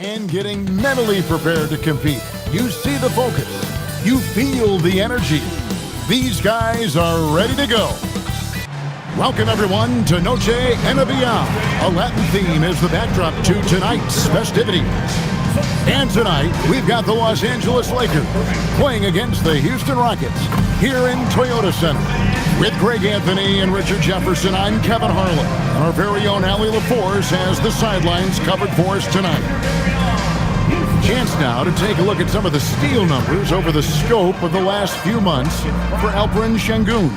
and getting mentally prepared to compete. You see the focus. You feel the energy. These guys are ready to go. Welcome, everyone, to Noche and Beyond. A Latin theme is the backdrop to tonight's festivities. And tonight, we've got the Los Angeles Lakers playing against the Houston Rockets here in Toyota Center. With Greg Anthony and Richard Jefferson, I'm Kevin Harlan. And our very own Allie LaForce has the sidelines covered for us tonight. Chance now to take a look at some of the steal numbers over the scope of the last few months for Alperen Şengün.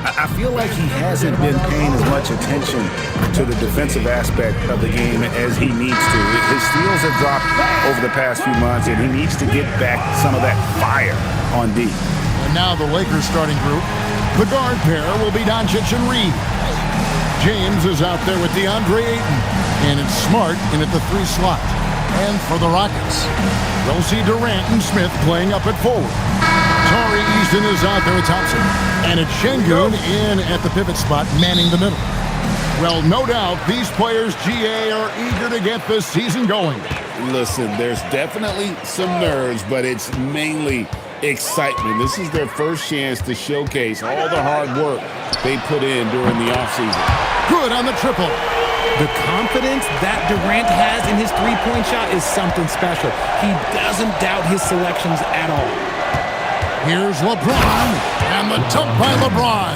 I feel like he hasn't been paying as much attention to the defensive aspect of the game as he needs to. His steals have dropped over the past few months, and he needs to get back some of that fire on D. And now the Lakers starting group. The guard pair will be Doncic and Reed. James is out there with DeAndre Ayton, and it's Smart in at the 3 slot. And for the Rockets, we'll see Durant and Smith playing up at forward. Tari Easton is out there with Thompson. And it's Şengün in at the pivot spot, manning the middle. Well, no doubt, these players, GA, are eager to get this season going. Listen, there's definitely some nerves, but it's mainly excitement. This is their first chance to showcase all the hard work they put in during the offseason. Good on the triple. The confidence that Durant has in his three-point shot is something special. He doesn't doubt his selections at all. Here's LeBron, and the dunk by LeBron.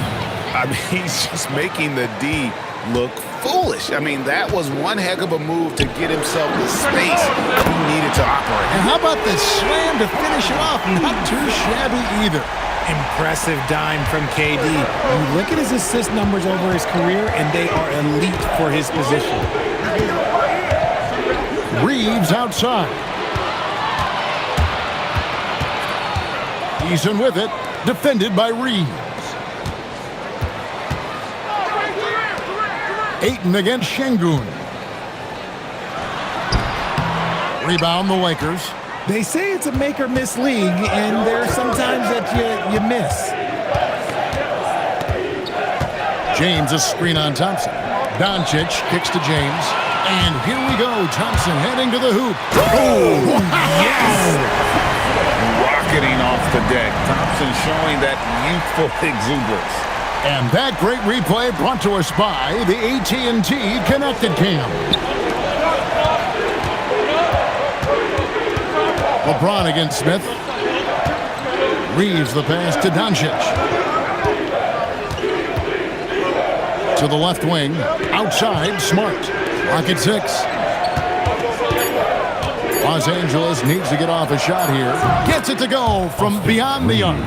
I mean, he's just making the D look foolish. I mean, that was one heck of a move to get himself the space he needed to operate. And how about the slam to finish it off? Not too shabby either. Impressive dime from KD. You look at his assist numbers over his career, and they are elite for his position. Reeves outside. Eason with it, defended by Reeves. Ayton against Şengün. Rebound the Lakers. They say it's a make-or-miss league, and there are some times that you miss. James a screen on Thompson. Doncic kicks to James. And here we go. Thompson heading to the hoop. Oh, yes! Rocketing off the deck. Thompson showing that youthful exuberance. And that great replay brought to us by the AT&T Connected Cam. LeBron against Smith. Reeves the pass to Doncic. To the left wing. Outside, Smart. Rocket 6. Los Angeles needs to get off a shot here. Gets it to go from beyond the arc.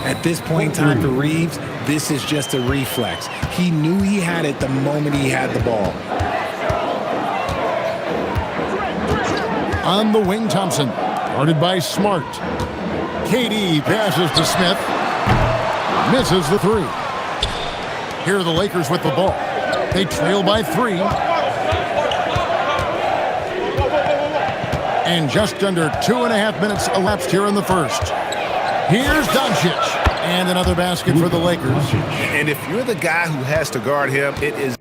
At this point in time for Reeves, this is just a reflex. He knew he had it the moment he had the ball. On the wing, Thompson. Guarded by Smart. KD passes to Smith. Misses the 3. Here are the Lakers with the ball. They trail by 3. And just under 2.5 minutes elapsed here in the first. Here's Doncic. And another basket for the Lakers. And if you're the guy who has to guard him, it is...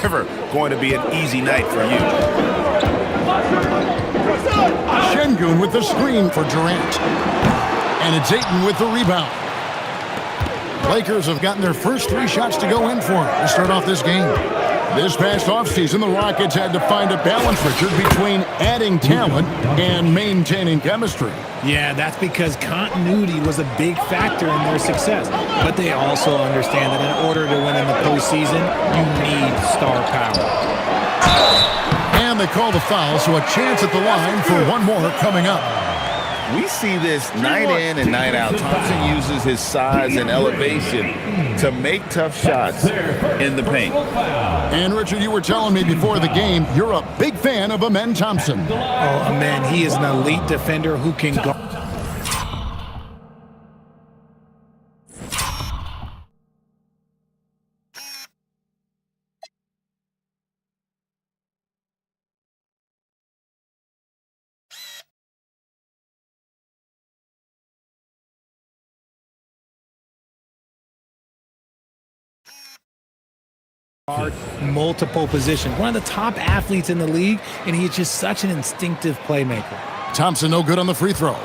never going to be an easy night for you. Şengün with the screen for Durant. And it's Ayton with the rebound. Lakers have gotten their first 3 shots to go in for to start off this game. This past offseason, the Rockets had to find a balance, Richard, between adding talent and maintaining chemistry. Yeah, that's because continuity was a big factor in their success. But they also understand that in order to win in the postseason, you need star power. And they call the foul, so a chance at the line for one more coming up. We see this night in and night out. Thompson uses his size and elevation to make tough shots in the paint. And, Richard, you were telling me before the game you're a big fan of Amen Thompson. Oh, Amen, he is an elite defender who can go. Multiple positions. One of the top athletes in the league, and he's just such an instinctive playmaker. Thompson no good on the free throw.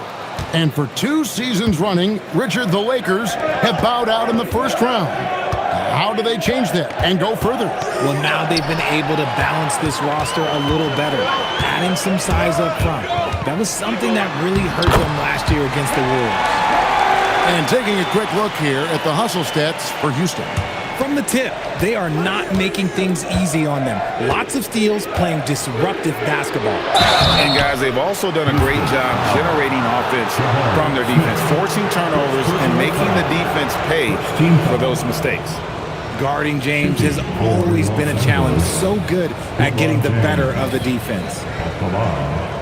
And for 2 seasons running, Richard, the Lakers have bowed out in the first round. How do they change that and go further? Well, now they've been able to balance this roster a little better, adding some size up front. That was something that really hurt them last year against the Wolves. And taking a quick look here at the hustle stats for Houston. From the tip, they are not making things easy on them. Lots of steals, playing disruptive basketball. And guys, they've also done a great job generating offense from their defense, forcing turnovers and making the defense pay for those mistakes. Guarding James has always been a challenge. So good at getting the better of the defense.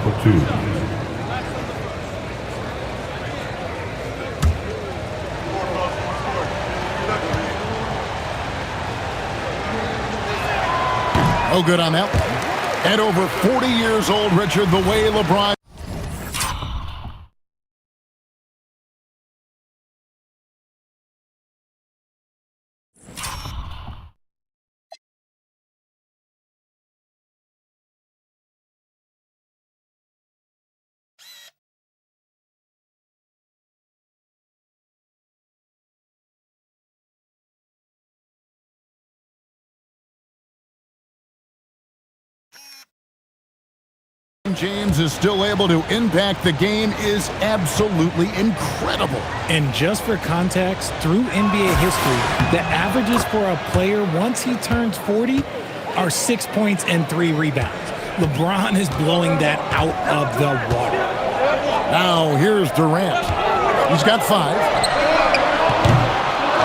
For 2. No good on that one. At over 40 years old, Richard, the way LeBron... James is still able to impact the game is absolutely incredible. And just for context, through NBA history, the averages for a player once he turns 40 are 6 points and 3 rebounds. LeBron is blowing that out of the water. Now here's Durant. He's got 5.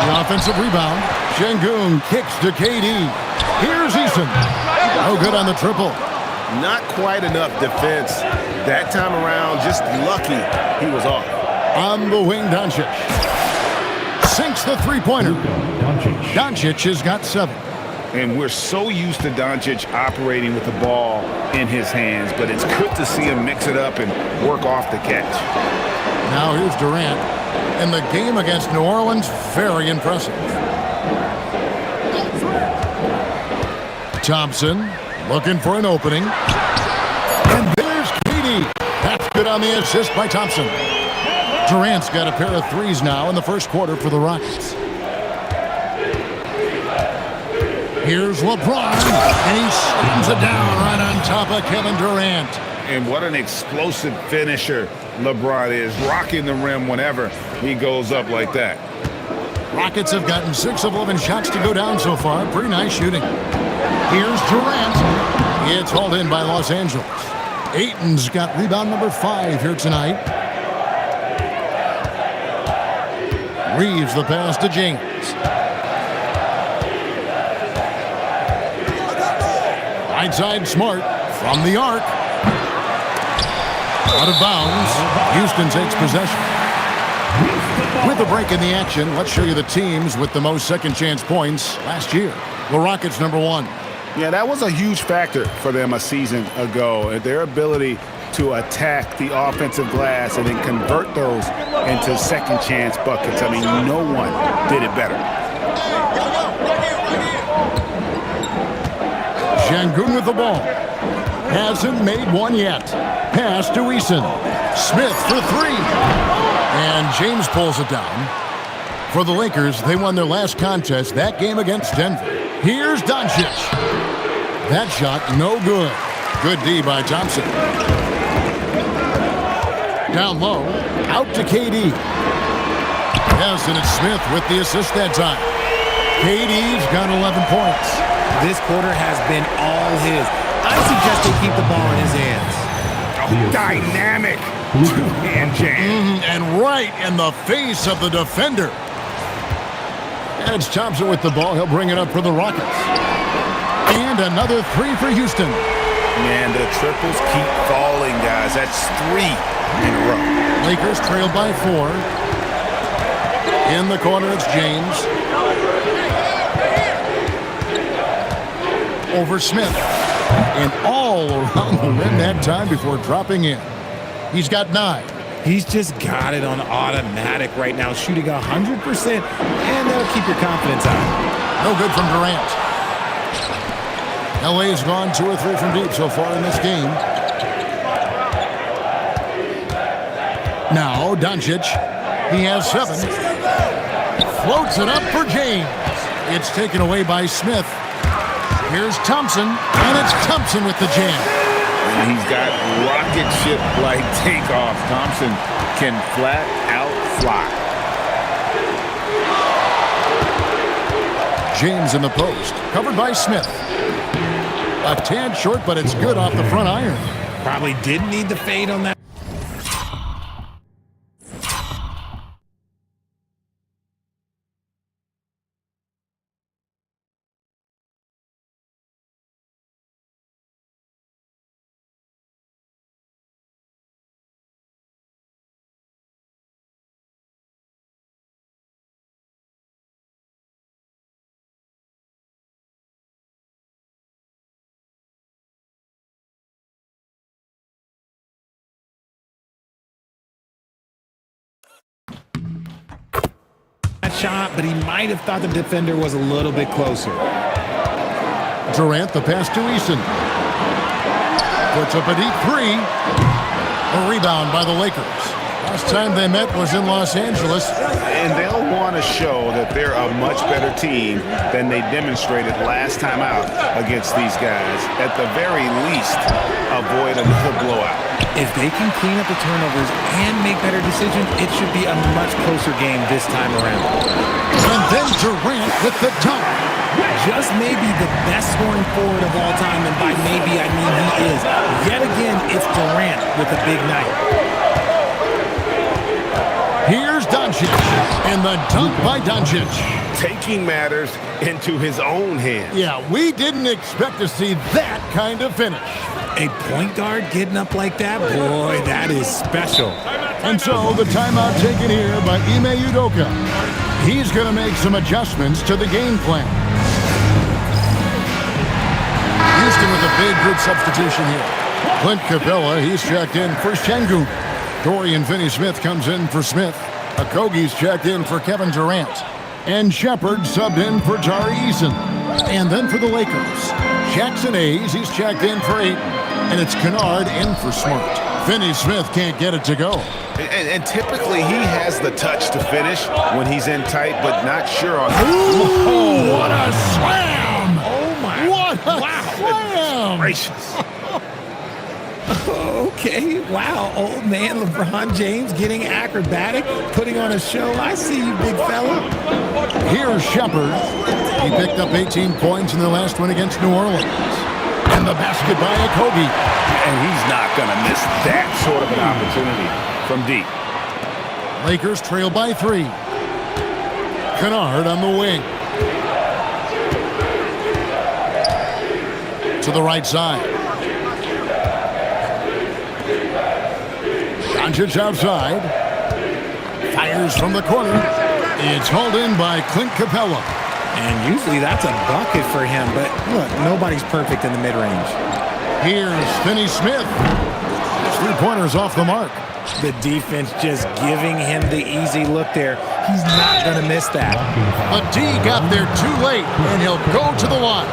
The offensive rebound. Şengün kicks to KD. Here's Eason. No good on the triple. Not quite enough defense that time around. Just lucky he was off. On the wing, Doncic. Sinks the three-pointer. Doncic has got 7. And we're so used to Doncic operating with the ball in his hands, but it's good to see him mix it up and work off the catch. Now here's Durant. And the game against New Orleans, very impressive. Thompson looking for an opening. And there's KD. That's good on the assist by Thompson. Durant's got a pair of 3s now in the first quarter for the Rockets. Here's LeBron, and he slams it down right on top of Kevin Durant. And what an explosive finisher LeBron is, rocking the rim whenever he goes up like that. Rockets have gotten 6 of 11 shots to go down so far. Pretty nice shooting. Here's Durant. It's hauled in by Los Angeles. Ayton's got rebound number 5 here tonight. Reeves the pass to James. Right side, Smart from the arc. Out of bounds. Houston takes possession. With a break in the action, let's show you the teams with the most second-chance points last year. The Rockets, number 1. Yeah, that was a huge factor for them a season ago. Their ability to attack the offensive glass and then convert those into second-chance buckets. I mean, no one did it better. Şengün with the ball. Hasn't made one yet. Pass to Eason. Smith for 3. And James pulls it down. For the Lakers, they won their last contest, that game against Denver. Here's Doncic. That shot, no good. Good D by Thompson. Down low, out to KD. Yes, and it's Smith with the assist that time. KD's got 11 points. This quarter has been all his. I suggest they keep the ball in his hands. Dynamic two-hand jam. And right in the face of the defender. And it's Thompson with the ball. He'll bring it up for the Rockets. And another three for Houston. Man, the triples keep falling, guys. That's 3 in a row. Lakers trail by 4. In the corner, it's James. Over Smith. And all around the rim that time before dropping in. He's got 9. He's just got it on automatic right now, shooting 100%, and that'll keep your confidence high. No good from Durant. LA's gone 2 or 3 from deep so far in this game. Now, Doncic. He has 7. Floats it up for James. It's taken away by Smith. Here's Thompson, and it's Thompson with the jam. And he's got rocket ship-like takeoff. Thompson can flat out fly. James in the post, covered by Smith. A tad short, but it's good off the front iron. Probably didn't need the fade on that. Shot, but he might have thought the defender was a little bit closer. Durant, the pass to Eason. Puts up a deep 3. A rebound by the Lakers. Last time they met was in Los Angeles. And they'll want to show that they're a much better team than they demonstrated last time out against these guys. At the very least, avoid another blowout. If they can clean up the turnovers and make better decisions, it should be a much closer game this time around. And then Durant with the dunk. Just maybe the best scoring forward of all time, and by maybe I mean he is. Yet again, it's Durant with a big night. Here's Doncic, and the dunk by Doncic. Taking matters into his own hands. Yeah, we didn't expect to see that kind of finish. A point guard getting up like that, boy, that is special. And so the timeout taken here by Ime Udoka. He's going to make some adjustments to the game plan. Houston with a big good substitution here. Clint Capella, he's checked in for Şengün. Dorian Finney-Smith comes in for Smith. Okogie's checked in for Kevin Durant. And Shepard subbed in for Tari Eason. And then for the Lakers, Jackson Hayes, he's checked in for Ayton. And it's Kennard in for Smart. Finney-Smith can't get it to go. And typically he has the touch to finish when he's in tight, but not sure on. Ooh, what a slam! Oh, my. What a slam! Gracious. Okay, wow, old man LeBron James getting acrobatic, putting on a show. I see you, big fella. Here's Shepard. He picked up 18 points in the last one against New Orleans. And the basket by Okogie. And he's not going to miss that sort of an opportunity from deep. Lakers trail by 3. Kennard on the wing. To the right side. Doncic outside. Fires from the corner. It's hauled in by Clint Capella. And usually that's a bucket for him, but look, nobody's perfect in the mid-range. Here's Finney-Smith. His three-pointers off the mark. The defense just giving him the easy look there. He's not going to miss that. But D got there too late, and he'll go to the line.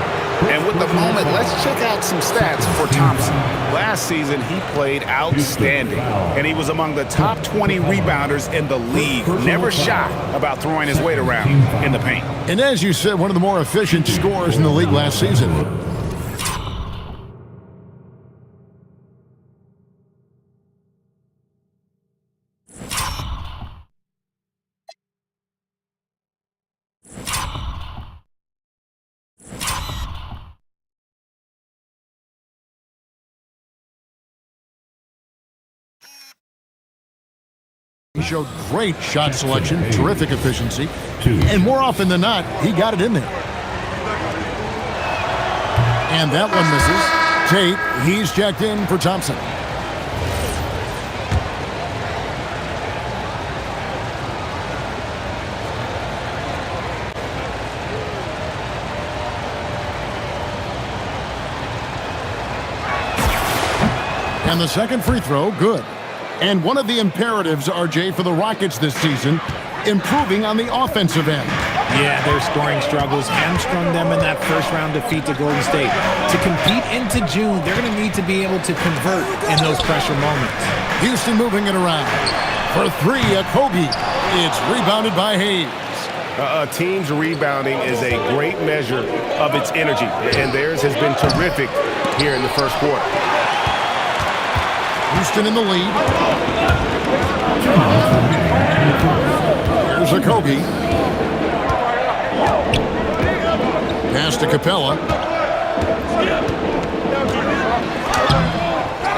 And with the moment, let's check out some stats for Thompson. Last season, he played outstanding, and he was among the top 20 rebounders in the league. Never shy about throwing his weight around in the paint. And as you said, one of the more efficient scorers in the league last season. He showed great shot selection, terrific efficiency, and more often than not, he got it in there. And that one misses. Tate, he's checked in for Thompson. And the second free throw, good. And one of the imperatives, RJ, for the Rockets this season, improving on the offensive end. Yeah, their scoring struggles hamstrung them in that first-round defeat to Golden State. To compete into June, they're going to need to be able to convert in those pressure moments. Houston moving it around. For three, Kobe. It's rebounded by Hayes. A team's rebounding is a great measure of its energy, and theirs has been terrific here in the first quarter. Houston in the lead. Here's a Kobe. Pass to Capella.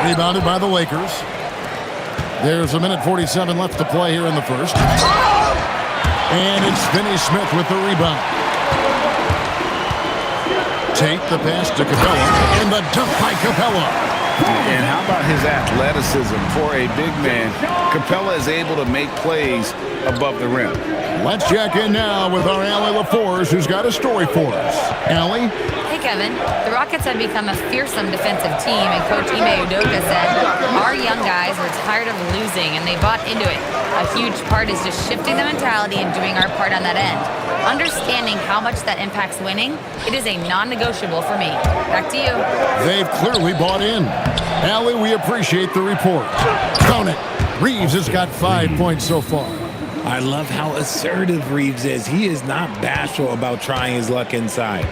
Rebounded by the Lakers. There's a minute 47 left to play here in the first. And it's Finney Smith with the rebound. Tate the pass to Capella. And the dunk by Capella. And how about his athleticism for a big man? Capella is able to make plays above the rim. Let's check in now with our Allie LaForce, who's got a story for us. Allie? Hey, Kevin. The Rockets have become a fearsome defensive team, and Coach Ime Udoka said, our young guys are tired of losing, and they bought into it. A huge part is just shifting the mentality and doing our part on that end. Understanding how much that impacts winning, it is a non-negotiable for me. Back to you. They've clearly bought in. Allie, we appreciate the report. Count it. Reeves has got 5 points so far. I love how assertive Reeves is. He is not bashful about trying his luck inside.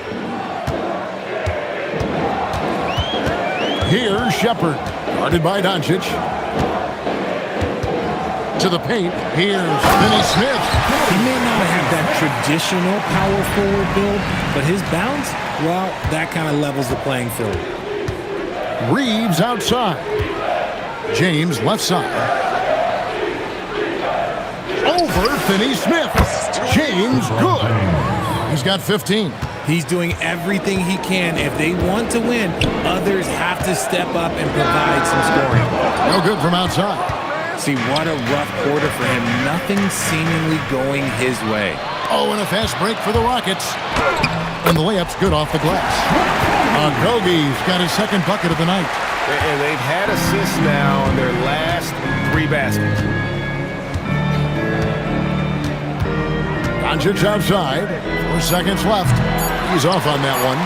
Here's Shepard, guarded by Doncic. To the paint, here's Finney Smith. He may not have that traditional power forward build, but his bounce, well, that kind of levels the playing field. Reeves outside. James left side. Over Finney Smith. James good. He's got 15. He's doing everything he can. If they want to win, others have to step up and provide some scoring. No good from outside. See, what a rough quarter for him. Nothing seemingly going his way. Oh, and a fast break for the Rockets. And the layup's good off the glass. Kobe's got his second bucket of the night. And they've had assists now in their last 3 baskets. Doncic outside. 4 seconds left. He's off on that one.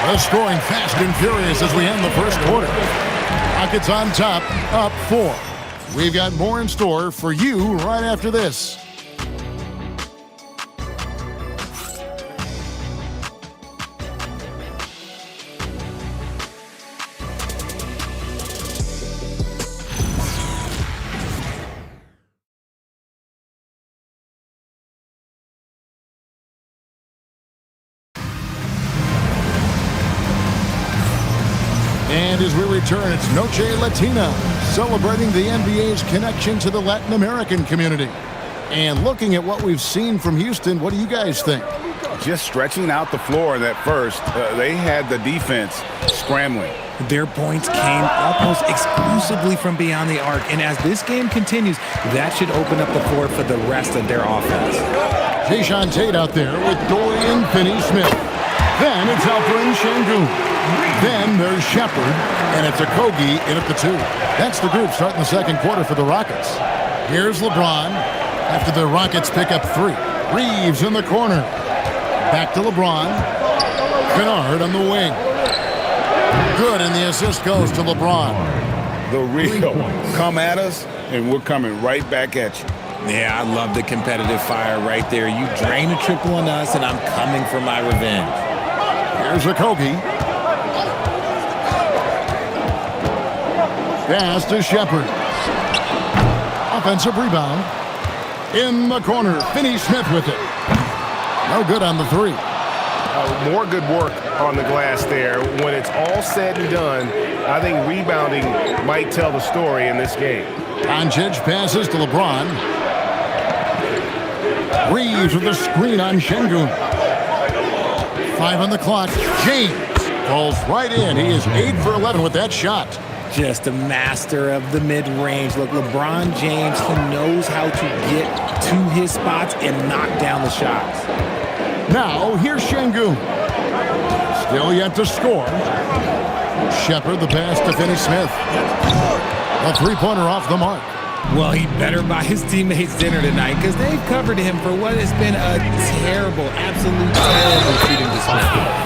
The scoring fast and furious as we end the first quarter. Rockets on top, up 4. We've got more in store for you right after this. And as we return, it's Noche Latina, celebrating the NBA's connection to the Latin American community. And looking at what we've seen from Houston, what do you guys think? Just stretching out the floor in that first, they had the defense scrambling. Their points came almost exclusively from beyond the arc. And as this game continues, that should open up the floor for the rest of their offense. Jayshawn Tate out there with Dorian Finney-Smith. Then it's Alperen Şengün. Then there's Shepard, and it's Okogie in at the 2. That's the group starting the second quarter for the Rockets. Here's LeBron after the Rockets pick up 3. Reeves in the corner. Back to LeBron. Kennard on the wing. Good, and the assist goes to LeBron. The real come at us, and we're coming right back at you. Yeah, I love the competitive fire right there. You drain a triple on us, and I'm coming for my revenge. Here's Okogie. Pass to Shepard. Offensive rebound. In the corner, Finney Smith with it. No good on the 3. More good work on the glass there. When it's all said and done, I think rebounding might tell the story in this game. Doncic passes to LeBron. Reeves with a screen on Şengün. 5 on the clock. James falls right in. He is 8 for 11 with that shot. Just a master of the mid-range. Look, LeBron James, he knows how to get to his spots and knock down the shots. Now, here's Şengün. Still yet to score. Shepard the pass to Finney-Smith. A three-pointer off the mark. Well, he better buy his teammates dinner tonight because they've covered him for what has been a terrible, absolute terrible shooting display.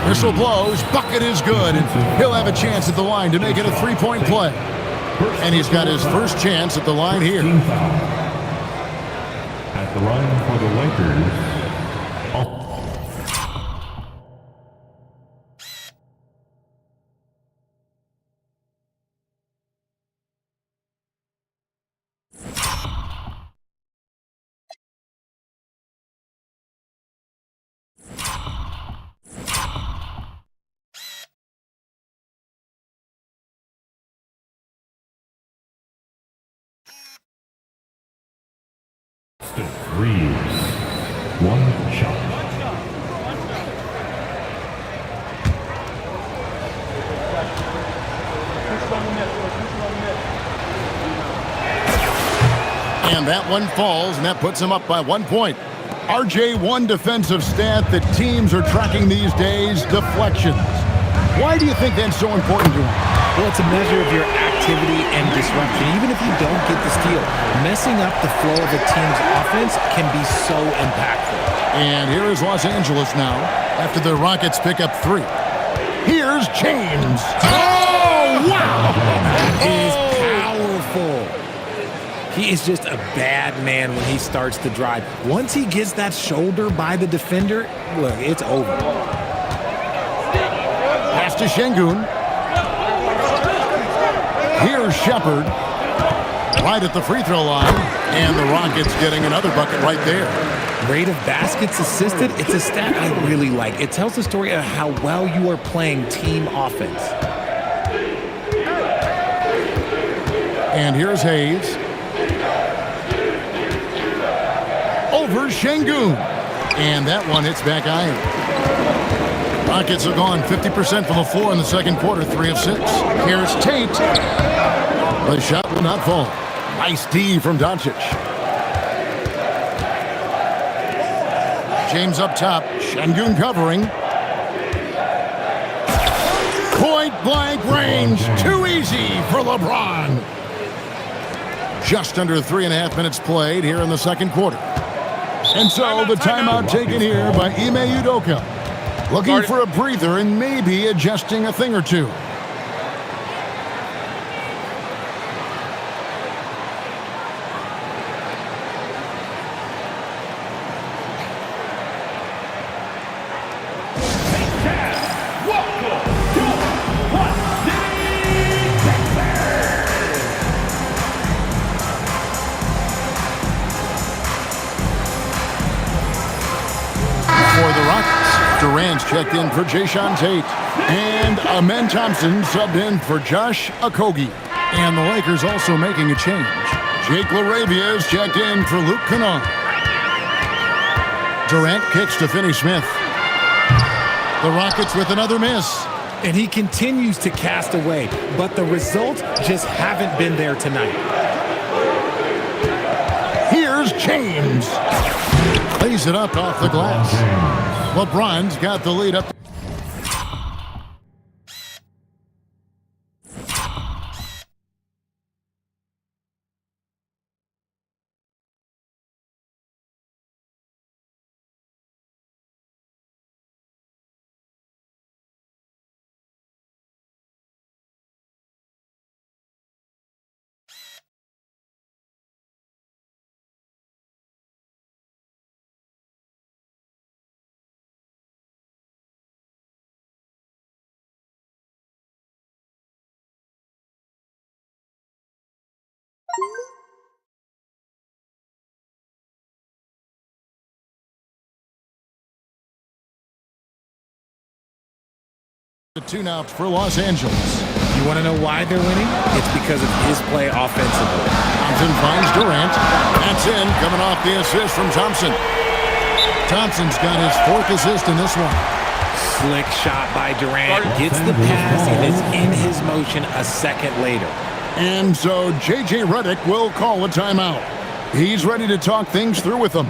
Whistle blows. Bucket is good. And he'll have a chance at the line to make it a three-point play. And he's got his first chance at the line here. At the line for the Lakers. Reeves. One shot. And that one falls, and that puts him up by 1 point. RJ, one defensive stat that teams are tracking these days, deflections. Why do you think that's so important to him? Well, it's a measure of your activity and disruption. Even if you don't get the steal, messing up the flow of a team's offense can be so impactful. And here is Los Angeles now after the Rockets pick up 3. Here's James. Oh, wow! He's powerful. He is just a bad man when he starts to drive. Once he gets that shoulder by the defender, look, it's over. Pass to Şengün. Here's Shepard. Right at the free throw line. And the Rockets getting another bucket right there. Rate of baskets assisted, it's a stat I really like. It tells the story of how well you are playing team offense. And here's Hayes. Over Şengün. And that one hits back iron. Rockets have gone 50% from the floor in the second quarter, 3 of 6. Here's Tate. The shot will not fall. Nice D from Doncic. James up top. Şengün covering. Point blank range. Too easy for LeBron. Just under 3.5 minutes played here in the second quarter. And so the timeout taken here by Ime Udoka. Looking for a breather and maybe adjusting a thing or two. Durant's checked in for Jason Tate. And Amen Thompson subbed in for Josh Okogie. And the Lakers also making a change. Jake LaRavia is checked in for Luke Kennard. Durant kicks to Finney-Smith. The Rockets with another miss. And he continues to cast away, but the results just haven't been there tonight. Here's James. Lays it up off the glass. LeBron's got the lead up. The 2 now for Los Angeles. You want to know why they're winning? It's because of his play offensively. Thompson finds Durant. That's in, coming off the assist from Thompson. Thompson's got his 4th assist in this one. Slick shot by Durant. Gets the pass and is in his motion a second later. And so J.J. Redick will call a timeout. He's ready to talk things through with them.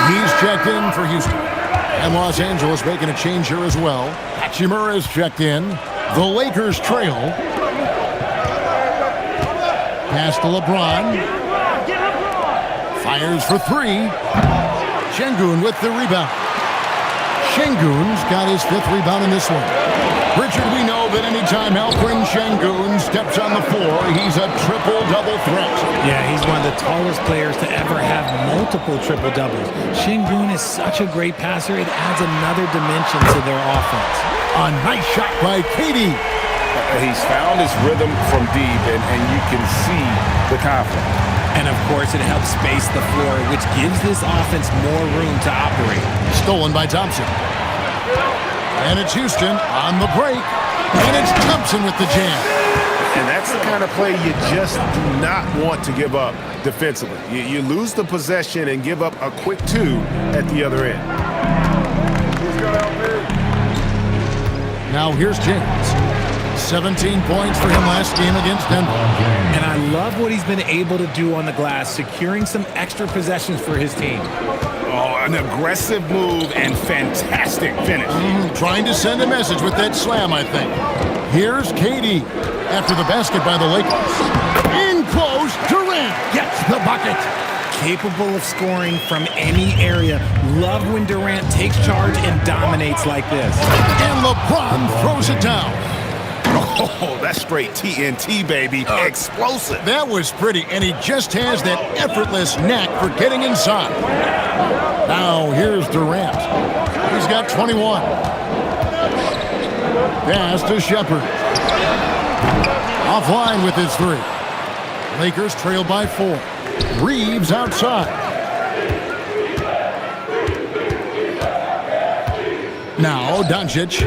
He's checked in for Houston. And Los Angeles making a change here as well. Hachimura is checked in. The Lakers trail. Pass to LeBron. Fires for 3. Şengün with the rebound. Şengün's got his 5th rebound in this one. Richard, we know that anytime Alperen Şengün steps on the floor, he's a triple-double threat. Yeah, he's one of the tallest players to ever have multiple triple-doubles. Şengün is such a great passer, it adds another dimension to their offense. A nice shot by Katie. He's found his rhythm from deep, and you can see the confidence. And, of course, it helps space the floor, which gives this offense more room to operate. Stolen by Thompson. And it's Houston on the break. And it's Thompson with the jam. And that's the kind of play you just do not want to give up defensively. You lose the possession and give up a quick 2 at the other end. Now here's James. 17 points for him last game against Denver. And I love what he's been able to do on the glass, securing some extra possessions for his team. Oh, an aggressive move and fantastic finish. Trying to send a message with that slam, I think. Here's Katie after the basket by the Lakers. In close, Durant gets the bucket. Capable of scoring from any area. Love when Durant takes charge and dominates like this. And LeBron throws it down. Oh, that's straight TNT, baby. Explosive. That was pretty, and he just has that effortless knack for getting inside. Now, here's Durant. He's got 21. Pass to Shepard. Offline with his 3. Lakers trail by 4. Reeves outside. Now, Doncic.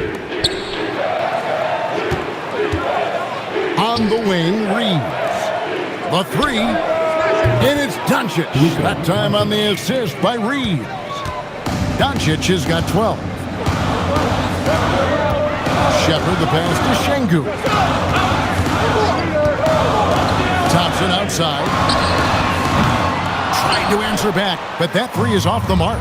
On the wing, Reeves. The 3, and it's Doncic. That time on the assist by Reeves. Doncic has got 12. Shepard the pass to Şengün. Thompson outside. Trying to answer back, but that 3 is off the mark.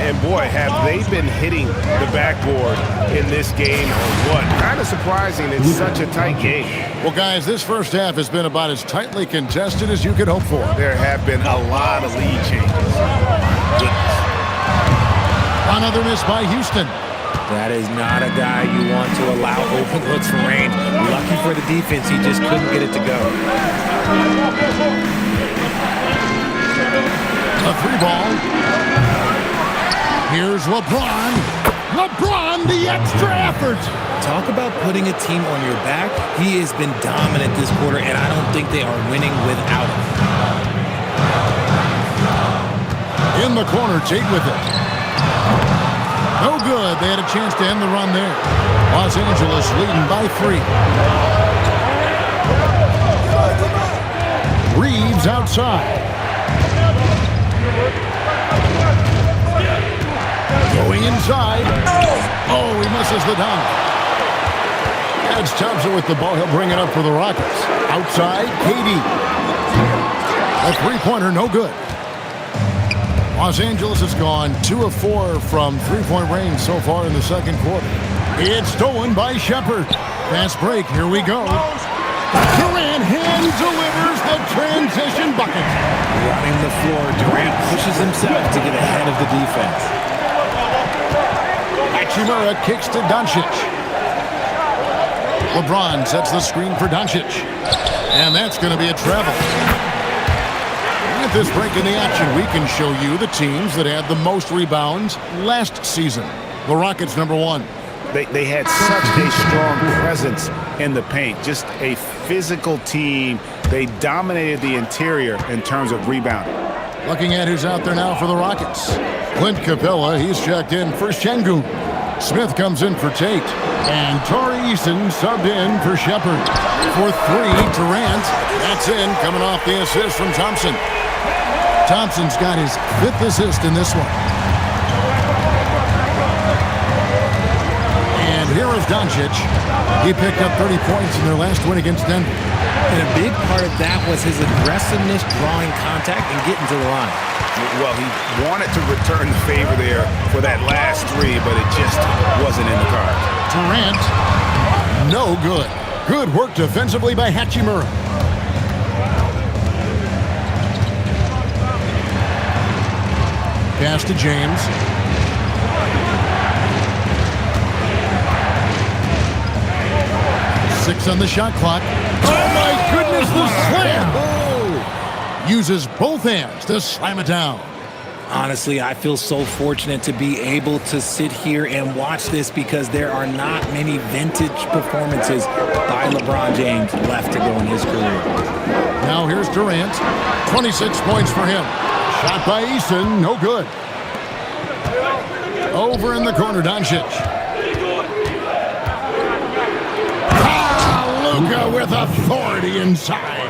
And boy, have they been hitting the backboard in this game or what? Kind of surprising in such a tight game. Well, guys, this first half has been about as tightly contested as you could hope for. There have been a lot of lead changes. Another miss by Houston. That is not a guy you want to allow open looks for range. Lucky for the defense, he just couldn't get it to go. A 3 ball. Here's LeBron. LeBron, the extra effort. Talk about putting a team on your back. He has been dominant this quarter, and I don't think they are winning without him. In the corner, Tate with it. No good. They had a chance to end the run there. Los Angeles leading by 3. Reeves outside. Going inside. Oh, he misses the dunk. That's Thompson with the ball. He'll bring it up for the Rockets. Outside, KD. A three-pointer, no good. Los Angeles has gone 2 of 4 from three-point range so far in the second quarter. It's stolen by Shepard. Fast break. Here we go. Durant hand delivers the transition bucket. Running the floor, Durant pushes himself to get ahead of the defense. Hachimura kicks to Doncic. LeBron sets the screen for Doncic. And that's going to be a travel. With this break in the action, we can show you the teams that had the most rebounds last season. The Rockets, number 1. They had such a strong presence in the paint. Just a physical team. They dominated the interior in terms of rebounding. Looking at who's out there now for the Rockets. Clint Capella, he's checked in for Şengün. Smith comes in for Tate. And Torrey Eason subbed in for Shepard. For 3, Durant. That's in, coming off the assist from Thompson. Thompson's got his 5th assist in this one. And here is Doncic. He picked up 30 points in their last win against Denver. And a big part of that was his aggressiveness, drawing contact, and getting to the line. Well, he wanted to return the favor there for that last 3, but it just wasn't in the cards. Durant, no good. Good work defensively by Hachimura. Pass to James. Six on the shot clock. Oh my goodness, the slam! Oh. Uses both hands to slam it down. Honestly, I feel so fortunate to be able to sit here and watch this because there are not many vintage performances by LeBron James left to go in his career. Now here's Durant. 26 points for him. Shot by Eason, no good. Over in the corner, Doncic. Luka with authority inside.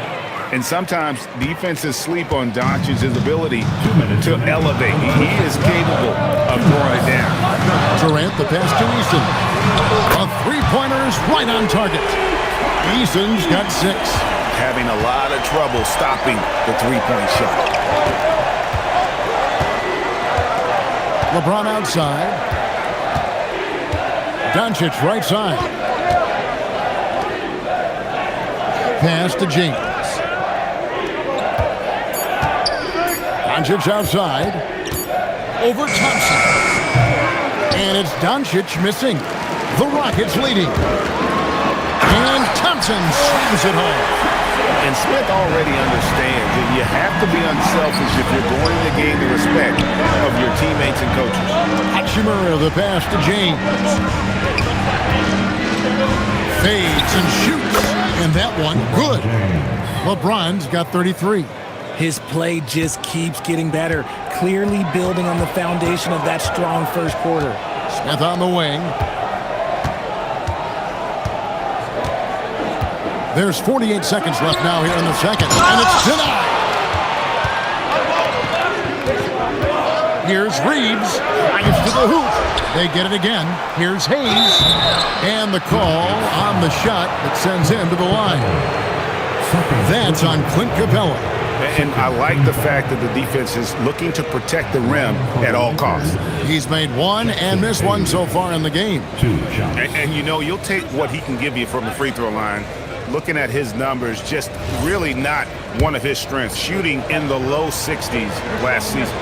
And sometimes defenses sleep on Doncic's ability to elevate. He is capable of throwing it down. Durant, the pass to Eason. A three-pointer is right on target. Eason's got 6. Having a lot of trouble stopping the three-point shot. LeBron outside. Doncic right side. Pass to James. Doncic outside. Over Thompson. And it's Doncic missing. The Rockets leading. And Thompson slams it home. And Smith already understands that you have to be unselfish if you're going to gain the respect of your teammates and coaches. Hachimura, the pass to James. Fades and shoots. And that one, good. LeBron's got 33. His play just keeps getting better, clearly building on the foundation of that strong first quarter. Smith on the wing. There's 48 seconds left now here in the second, and it's denied. Here's Reeves, drives to the hoop. They get it again. Here's Hayes, and the call on the shot that sends him to the line. That's on Clint Capella. And I like the fact that the defense is looking to protect the rim at all costs. He's made one and missed one so far in the game. 2 shots. And you know, you'll take what he can give you from the free throw line. Looking at his numbers, just really not one of his strengths. Shooting in the low 60s last season.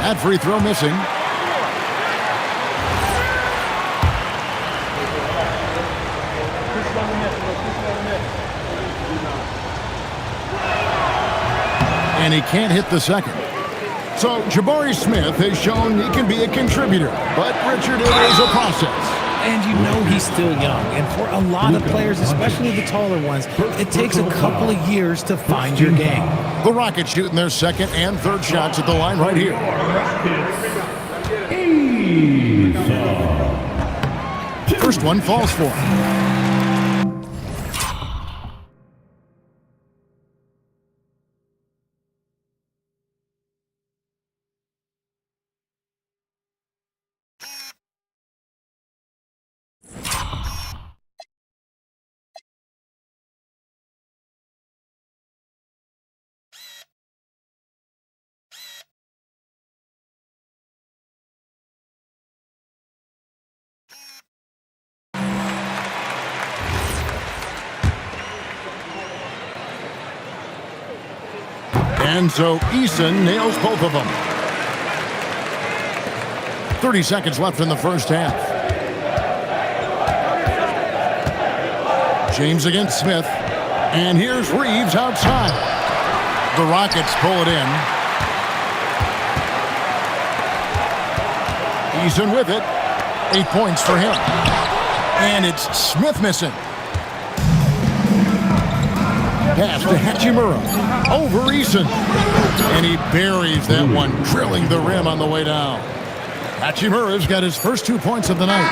That free throw missing. And he can't hit the second. So Jabari Smith has shown he can be a contributor, but Richard, it is a process. And you know he's still young. And for a lot of players, especially the taller ones, it takes a couple of years to find your game. The Rockets shooting their second and third shots at the line right here. First one falls for him. And so Eason nails both of them. 30 seconds left in the first half. James against Smith. And here's Reeves outside. The Rockets pull it in. Eason with it. 8 points for him. And it's Smith missing. Pass to Hachimura. Over Eason. And he buries that one, drilling the rim on the way down. Hachimura's got his first 2 points of the night.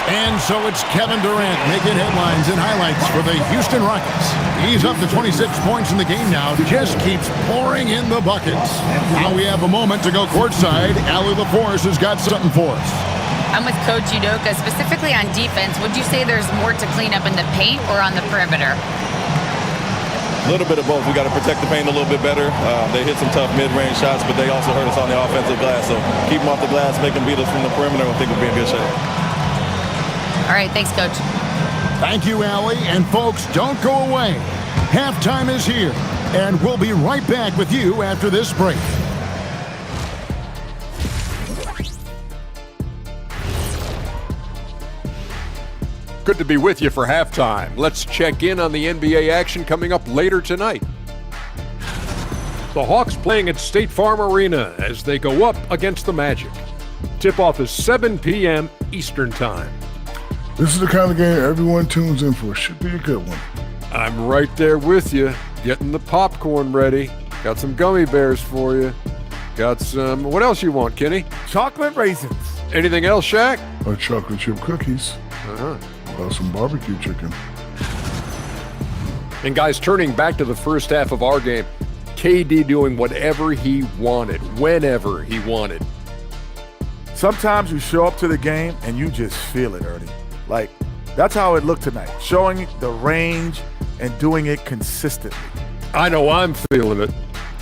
And so it's Kevin Durant making headlines and highlights for the Houston Rockets. He's up to 26 points in the game now. Just keeps pouring in the buckets. Now we have a moment to go courtside. Allie LaForce has got something for us. I'm with Coach Udoka. Specifically on defense, would you say there's more to clean up in the paint or on the perimeter? A little bit of both. We got to protect the paint a little bit better. They hit some tough mid-range shots, but they also hurt us on the offensive glass. So keep them off the glass, make them beat us from the perimeter. I think we'll be in good shape. All right, thanks, Coach. Thank you, Allie. And folks, don't go away. Halftime is here, and we'll be right back with you after this break. Good to be with you for halftime. Let's check in on the NBA action coming up later tonight. The Hawks playing at State Farm Arena as they go up against the Magic. Tip-off is 7 p.m. Eastern Time. This is the kind of game everyone tunes in for. Should be a good one. I'm right there with you, getting the popcorn ready. Got some gummy bears for you. Got some, what else you want, Kenny? Chocolate raisins. Anything else, Shaq? Chocolate chip cookies. Some barbecue chicken. And guys, turning back to the first half of our game, KD doing whatever he wanted, whenever he wanted. Sometimes you show up to the game and you just feel it, Ernie. Like, that's how it looked tonight, showing the range and doing it consistently. I know I'm feeling it.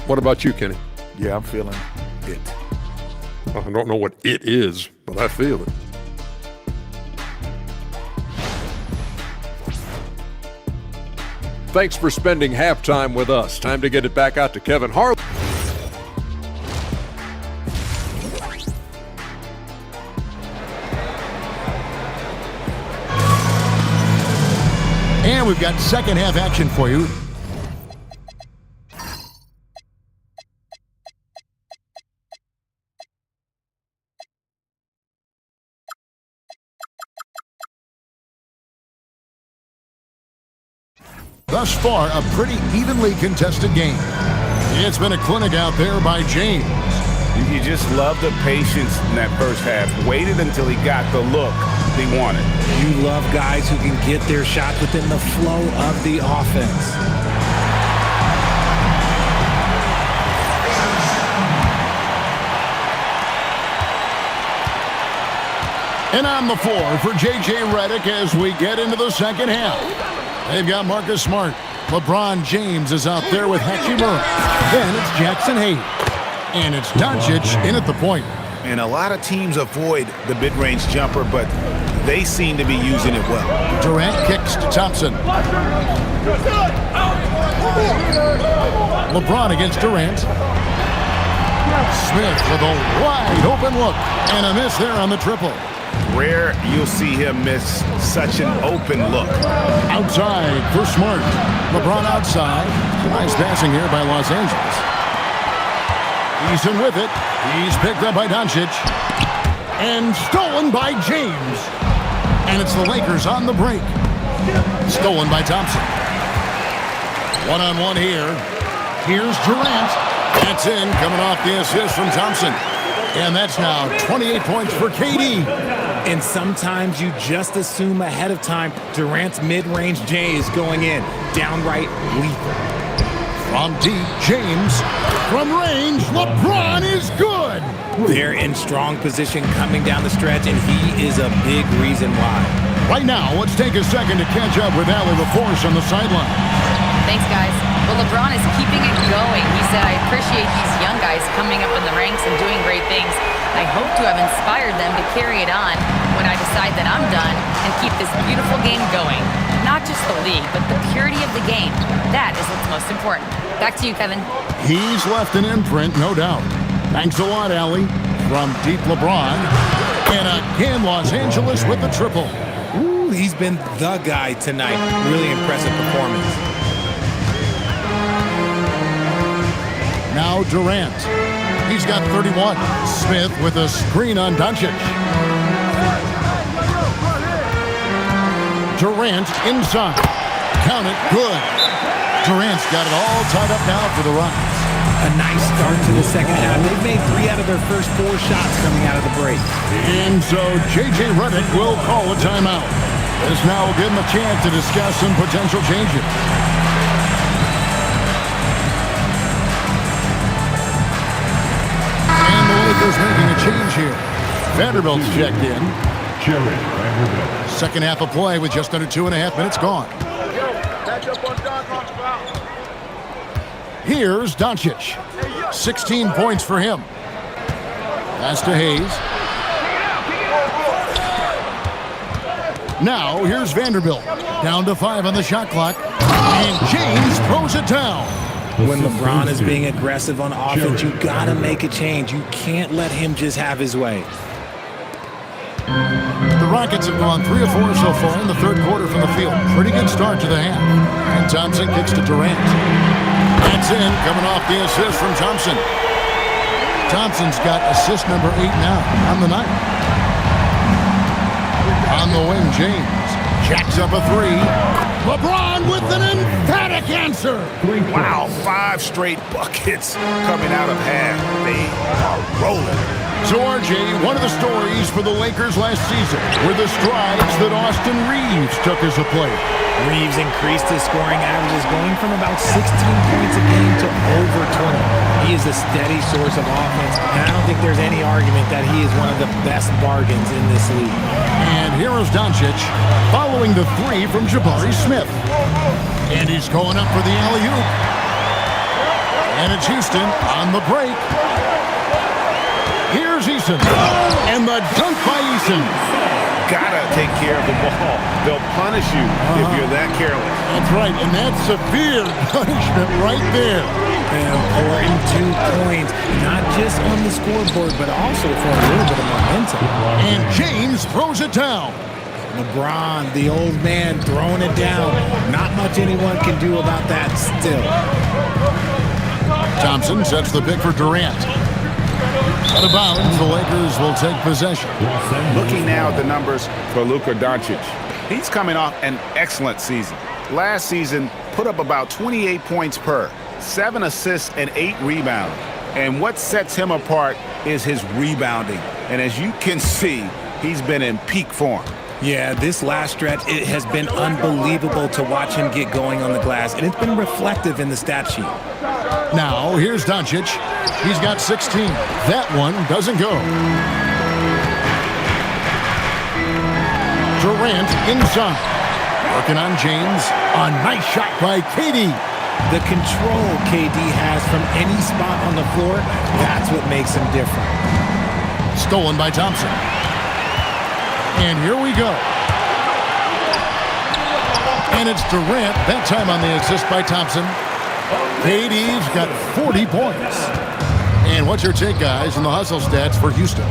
What about you, Kenny? Yeah, I'm feeling it. I don't know what it is, but I feel it. Thanks for spending halftime with us. Time to get it back out to Kevin Harlan. And we've got second half action for you. Thus far, a pretty evenly contested game. It's been a clinic out there by James. You just love the patience in that first half. Waited until he got the look he wanted. You love guys who can get their shot within the flow of the offense. And on the floor for J.J. Redick as we get into the second half. They've got Marcus Smart. LeBron James is out there with Hachimura. Then it's Jackson Hayes. And it's Doncic in at the point. And a lot of teams avoid the mid-range jumper, but they seem to be using it well. Durant kicks to Thompson. LeBron against Durant. Smith with a wide open look. And a miss there on the triple. Rare you'll see him miss such an open look. Outside for Smart. LeBron outside. Nice passing here by Los Angeles. Eason with it. He's picked up by Doncic. And stolen by James. And it's the Lakers on the break. Stolen by Thompson. One-on-one here. Here's Durant. That's in, coming off the assist from Thompson. And that's now 28 points for KD. And sometimes you just assume ahead of time Durant's mid-range J is going in. Downright lethal. From deep, James. From range, LeBron is good. They're in strong position coming down the stretch, and he is a big reason why. Right now, let's take a second to catch up with Allie LaForce on the sideline. Thanks, guys. Well, LeBron is keeping it going. He said, I appreciate these young guys coming up in the ranks and doing great things. I hope to have inspired them to carry it on when I decide that I'm done and keep this beautiful game going. Not just the league, but the purity of the game. That is what's most important. Back to you, Kevin. He's left an imprint, no doubt. Thanks a lot, Allie. From deep, LeBron. And again, Los Angeles with the triple. Ooh, he's been the guy tonight. Really impressive performance. Now Durant. He's got 31. Smith with a screen on Doncic. Durant inside. Count it. Good. Durant's got it all tied up now for the Rockets. A nice start to the second half. They've made 3 out of their first 4 shots coming out of the break. And so J.J. Redick will call a timeout. This now will give him a chance to discuss some potential changes. And the Lakers making a change here. Vanderbilt's checked in. Second half of play with just under 2.5 minutes gone. Here's Doncic. 16 points for him. Pass to Hayes. Now here's Vanderbilt. Down to 5 on the shot clock. And James throws it down. When LeBron is being aggressive on offense, you gotta make a change. You can't let him just have his way. The Rockets have gone 3 of 4 so far in the third quarter from the field. Pretty good start to the half. And Thompson kicks to Durant. That's in, coming off the assist from Thompson. Thompson's got assist number 8 now on the night. On the wing, James jacks up a 3. LeBron with an emphatic answer. Wow, 5 straight buckets coming out of half. They are rolling. So, RJ, one of the stories for the Lakers last season were the strides that Austin Reeves took as a player. Reeves increased his scoring averages, going from about 16 points a game to over 20. He is a steady source of offense, and I don't think there's any argument that he is one of the best bargains in this league. And here is Doncic following the 3 from Jabari Smith. And he's going up for the alley-oop. And it's Houston on the break. Here's Eason. And the dunk by Eason. Gotta take care of the ball. They'll punish you if you're that careless. That's right, and that's severe punishment right there. An important 2 points, not just on the scoreboard, but also for a little bit of momentum. And James throws it down. LeBron, the old man, throwing it down. Not much anyone can do about that still. Thompson sets the pick for Durant. Out of bounds, the Lakers will take possession. Looking now at the numbers for Luka Doncic. He's coming off an excellent season. Last season, put up about 28 points per, 7 assists and 8 rebounds. And what sets him apart is his rebounding. And as you can see, he's been in peak form. Yeah, this last stretch, it has been unbelievable to watch him get going on the glass, and it's been reflective in the stat sheet. Now, here's Doncic. He's got 16. That one doesn't go. Durant inside. Working on James. A nice shot by KD. The control KD has from any spot on the floor, that's what makes him different. Stolen by Thompson. And here we go. And it's Durant, that time on the assist by Thompson. KD's got 40 points. And what's your take, guys, on the hustle stats for Houston?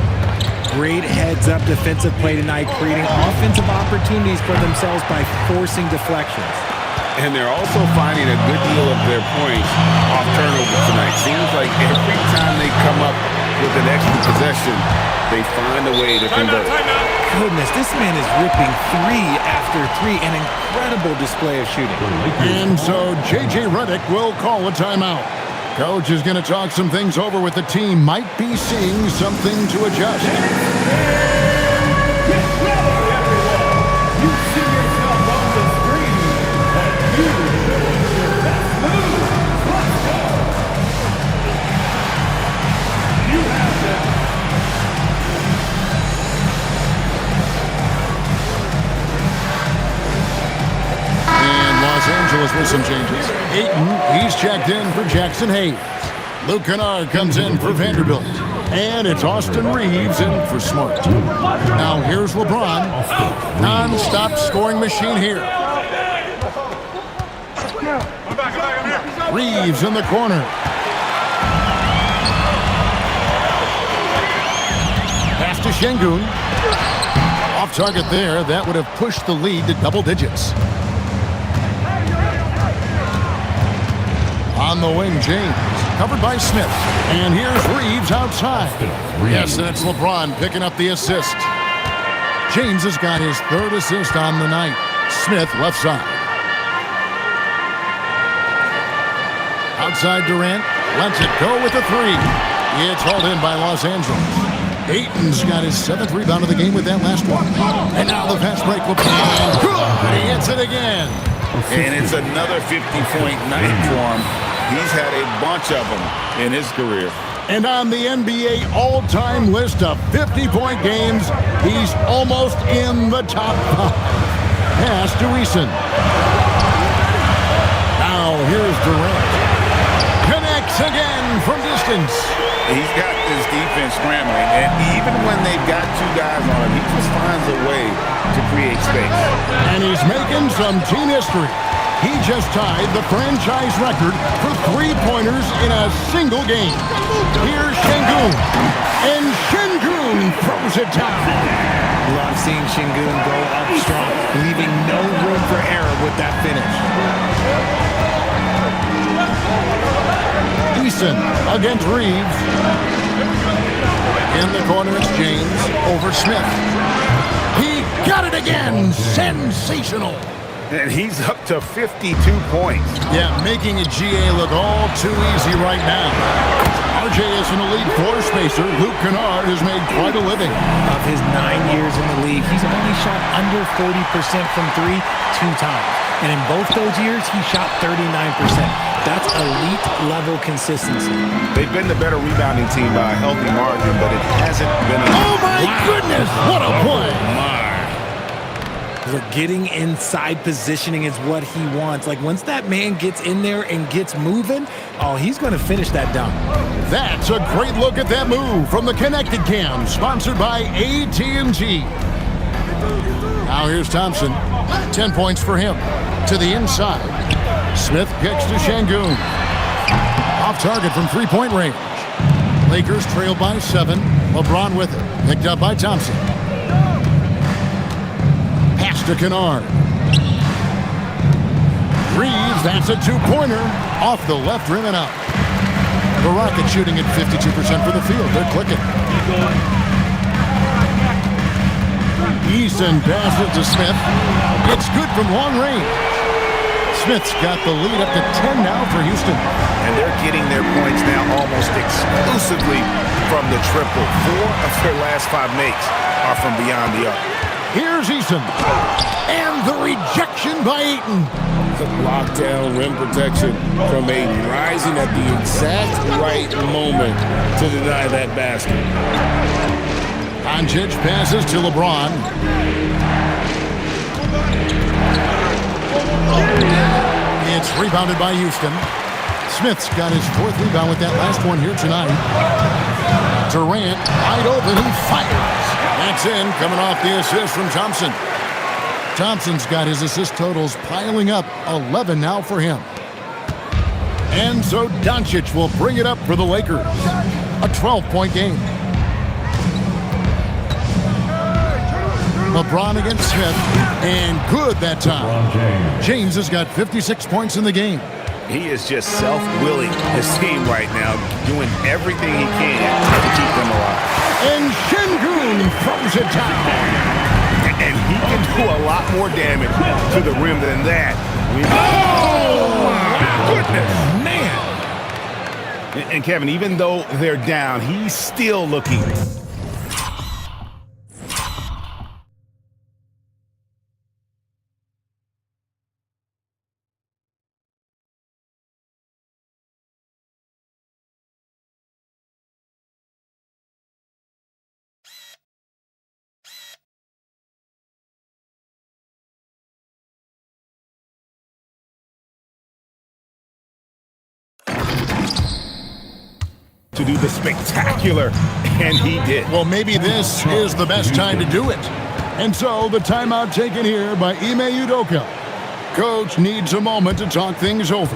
Great heads-up defensive play tonight, creating offensive opportunities for themselves by forcing deflections. And they're also finding a good deal of their points off turnovers tonight. Seems like every time they come up with an extra possession, they find a way to convert. Goodness, this man is ripping 3 after 3. An incredible display of shooting. And so J.J. Redick will call a timeout. Coach is going to talk some things over with the team. Might be seeing something to adjust. Los Angeles with some changes. Ayton, he's checked in for Jackson Hayes. Luke Kennard comes in for Vanderbilt. And it's Austin Reeves in for Smart. Now here's LeBron. Non-stop scoring machine here. Reeves in the corner. Pass to Şengün. Off target there. That would have pushed the lead to double digits. On the wing, James, covered by Smith. And here's Reeves outside. Yes, that's LeBron picking up the assist. James has got his 3rd assist on the night. Smith left side. Outside Durant, lets it go with a 3. It's hauled in by Los Angeles. Ayton's got his 7th rebound of the game with that last one. And now the fast break. LeBron. Good. He hits it again. And it's another 50-point night for him. He's had a bunch of them in his career. And on the NBA all-time list of 50-point games, he's almost in the top 5. Pass to Eason. Now here's Durant. Connects again from distance. He's got this defense scrambling, and even when they've got 2 guys on him, he just finds a way to create space. And he's making some team history. He just tied the franchise record for 3-pointers in a single game. Here's Şengün. And Şengün throws it down. Love seeing Şengün go up strong, leaving no room for error with that finish. Eason against Reeves. In the corner, it's James over Smith. He got it again. Sensational. And he's up to 52 points. Yeah, making a GA look all too easy right now. RJ is an elite floor spacer. Luke Kennard has made quite a living. Of his 9 years in the league, he's only shot under 40% from 3 2 times. And in both those years, he shot 39%. That's elite level consistency. They've been the better rebounding team by a healthy margin, but it hasn't been enough. Oh my goodness, what a play. Look, getting inside positioning is what he wants. Like, once that man gets in there and gets moving, oh, he's going to finish that dunk. That's a great look at that move from the Connected Cam, sponsored by AT&T. Now here's Thompson. 10 points for him. To the inside. Smith kicks to Şengün. Off target from 3-point range. Lakers trail by 7. LeBron with it. Picked up by Thompson. Pass to Kennard. Reeves, that's a 2-pointer. Off the left rim and out. The Rockets shooting at 52% for the field. They're clicking. Eason passes to Smith. It's good from long range. Smith's got the lead up to 10 now for Houston. And they're getting their points now almost exclusively from the triple. 4 of their last 5 makes are from beyond the arc. Here's Eason. And the rejection by Ayton. Lockdown rim protection from Ayton, rising at the exact right moment to deny that basket. Doncic passes to LeBron. It's rebounded by Houston. Smith's got his 4th rebound with that last one here tonight. Durant, wide open, he fires. That's in, coming off the assist from Thompson. Thompson's got his assist totals piling up, 11 now for him. And so Doncic will bring it up for the Lakers. A 12-point game. LeBron against Smith, and good that time. LeBron James. James has got 56 points in the game. He is just self-willing his team right now, doing everything he can to keep them alive. And Şengün throws it down. And he can do a lot more damage to the rim than that. Oh, my goodness. Man. And Kevin, even though they're down, he's still looking. To do the spectacular, and he did. Well, maybe this is the best time to do it. And so the timeout taken here by Ime Udoka. Coach needs a moment to talk things over.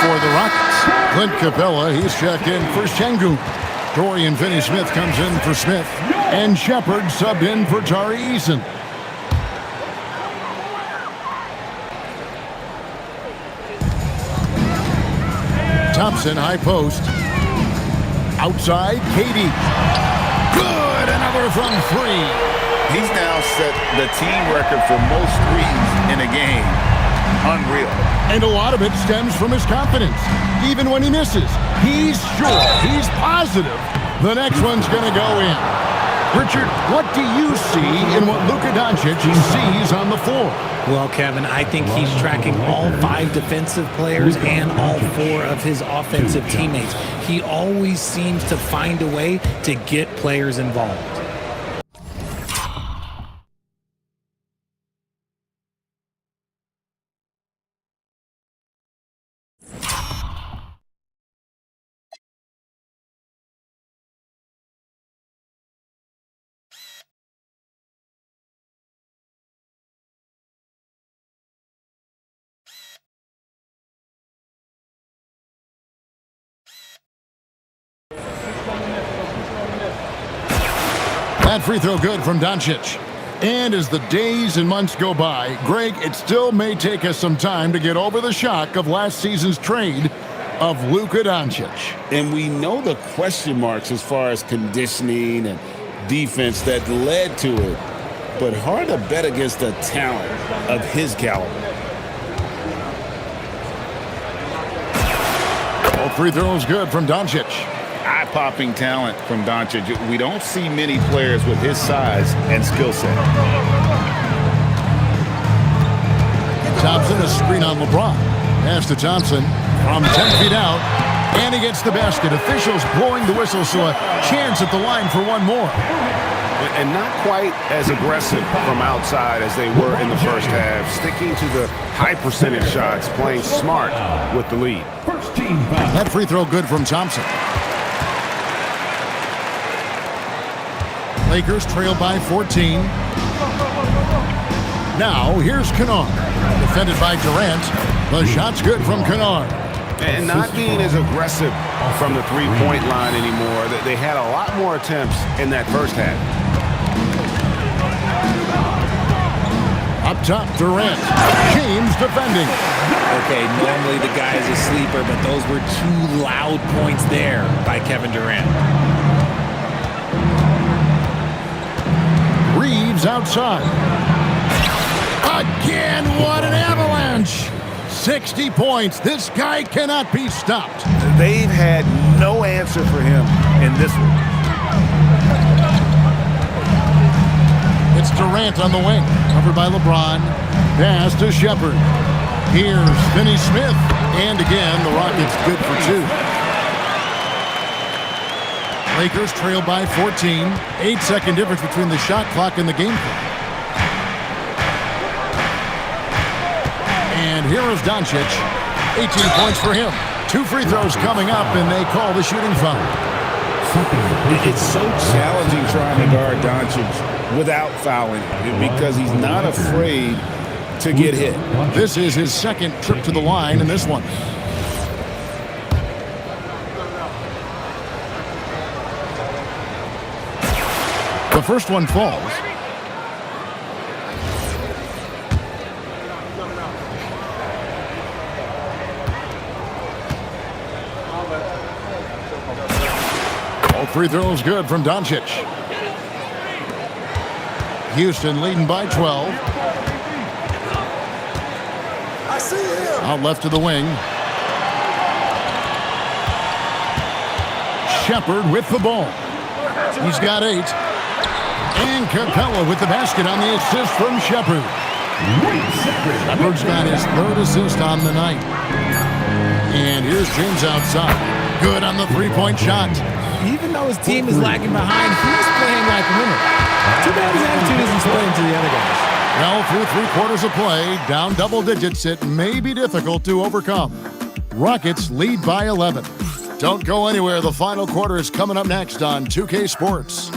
For the Rockets, Clint Capella, he's checked in for Şengün. Dorian Finney-Smith comes in for Smith. And Shepard subbed in for Tari Eason. Thompson, high post. Outside, Katie. Good, another from three. He's now set the team record for most threes in a game. Unreal. And a lot of it stems from his confidence. Even when he misses, he's sure, he's positive the next one's going to go in. Richard, what do you see in what Luka Doncic sees on the floor? Well, Kevin, I think he's tracking all 5 defensive players and all 4 of his offensive teammates. He always seems to find a way to get players involved. That free throw good from Doncic. And as the days and months go by, Greg, it still may take us some time to get over the shock of last season's trade of Luka Doncic. And we know the question marks as far as conditioning and defense that led to it. But hard to bet against the talent of his caliber. All free throws good from Doncic. Eye-popping talent from Doncic. We don't see many players with his size and skill set. Thompson, a screen on LeBron. Pass to Thompson from 10 feet out. And he gets the basket. Officials blowing the whistle, so a chance at the line for one more. And not quite as aggressive from outside as they were in the first half. Sticking to the high percentage shots, playing smart with the lead. That free throw good from Thompson. Lakers trail by 14. Now here's Kennard. Defended by Durant. The shot's good from Kennard. And not being as aggressive from the three-point line anymore. They had a lot more attempts in that first half. Up top, Durant. James defending. Okay, normally the guy is a sleeper, but those were 2 loud points there by Kevin Durant. Reeves outside. Again, what an avalanche. 60 points. This guy cannot be stopped. They've had no answer for him in this one. It's Durant on the wing. Covered by LeBron. Pass to Shepard. Here's Finney-Smith. And again, the Rockets good for 2. Lakers trail by 14. 8-second difference between the shot clock and the game clock. And here is Doncic. 18 points for him. 2 free throws coming up, and they call the shooting foul. It's so challenging trying to guard Doncic without fouling him because he's not afraid to get hit. This is his second trip to the line in this one. The first one falls. All three throws good from Doncic. Houston leading by 12. I see him. Out left to the wing. Shepard with the ball. He's got 8. And Capella with the basket on the assist from Shepard. Shepard's got his 3rd assist on the night. And here's James outside. Good on the three-point shot. Even though his team is lagging behind, he's playing like a winner. Too bad his attitude isn't spreading to the other guys. Well, through 3/4 of play, down double digits, it may be difficult to overcome. Rockets lead by 11. Don't go anywhere. The final quarter is coming up next on 2K Sports.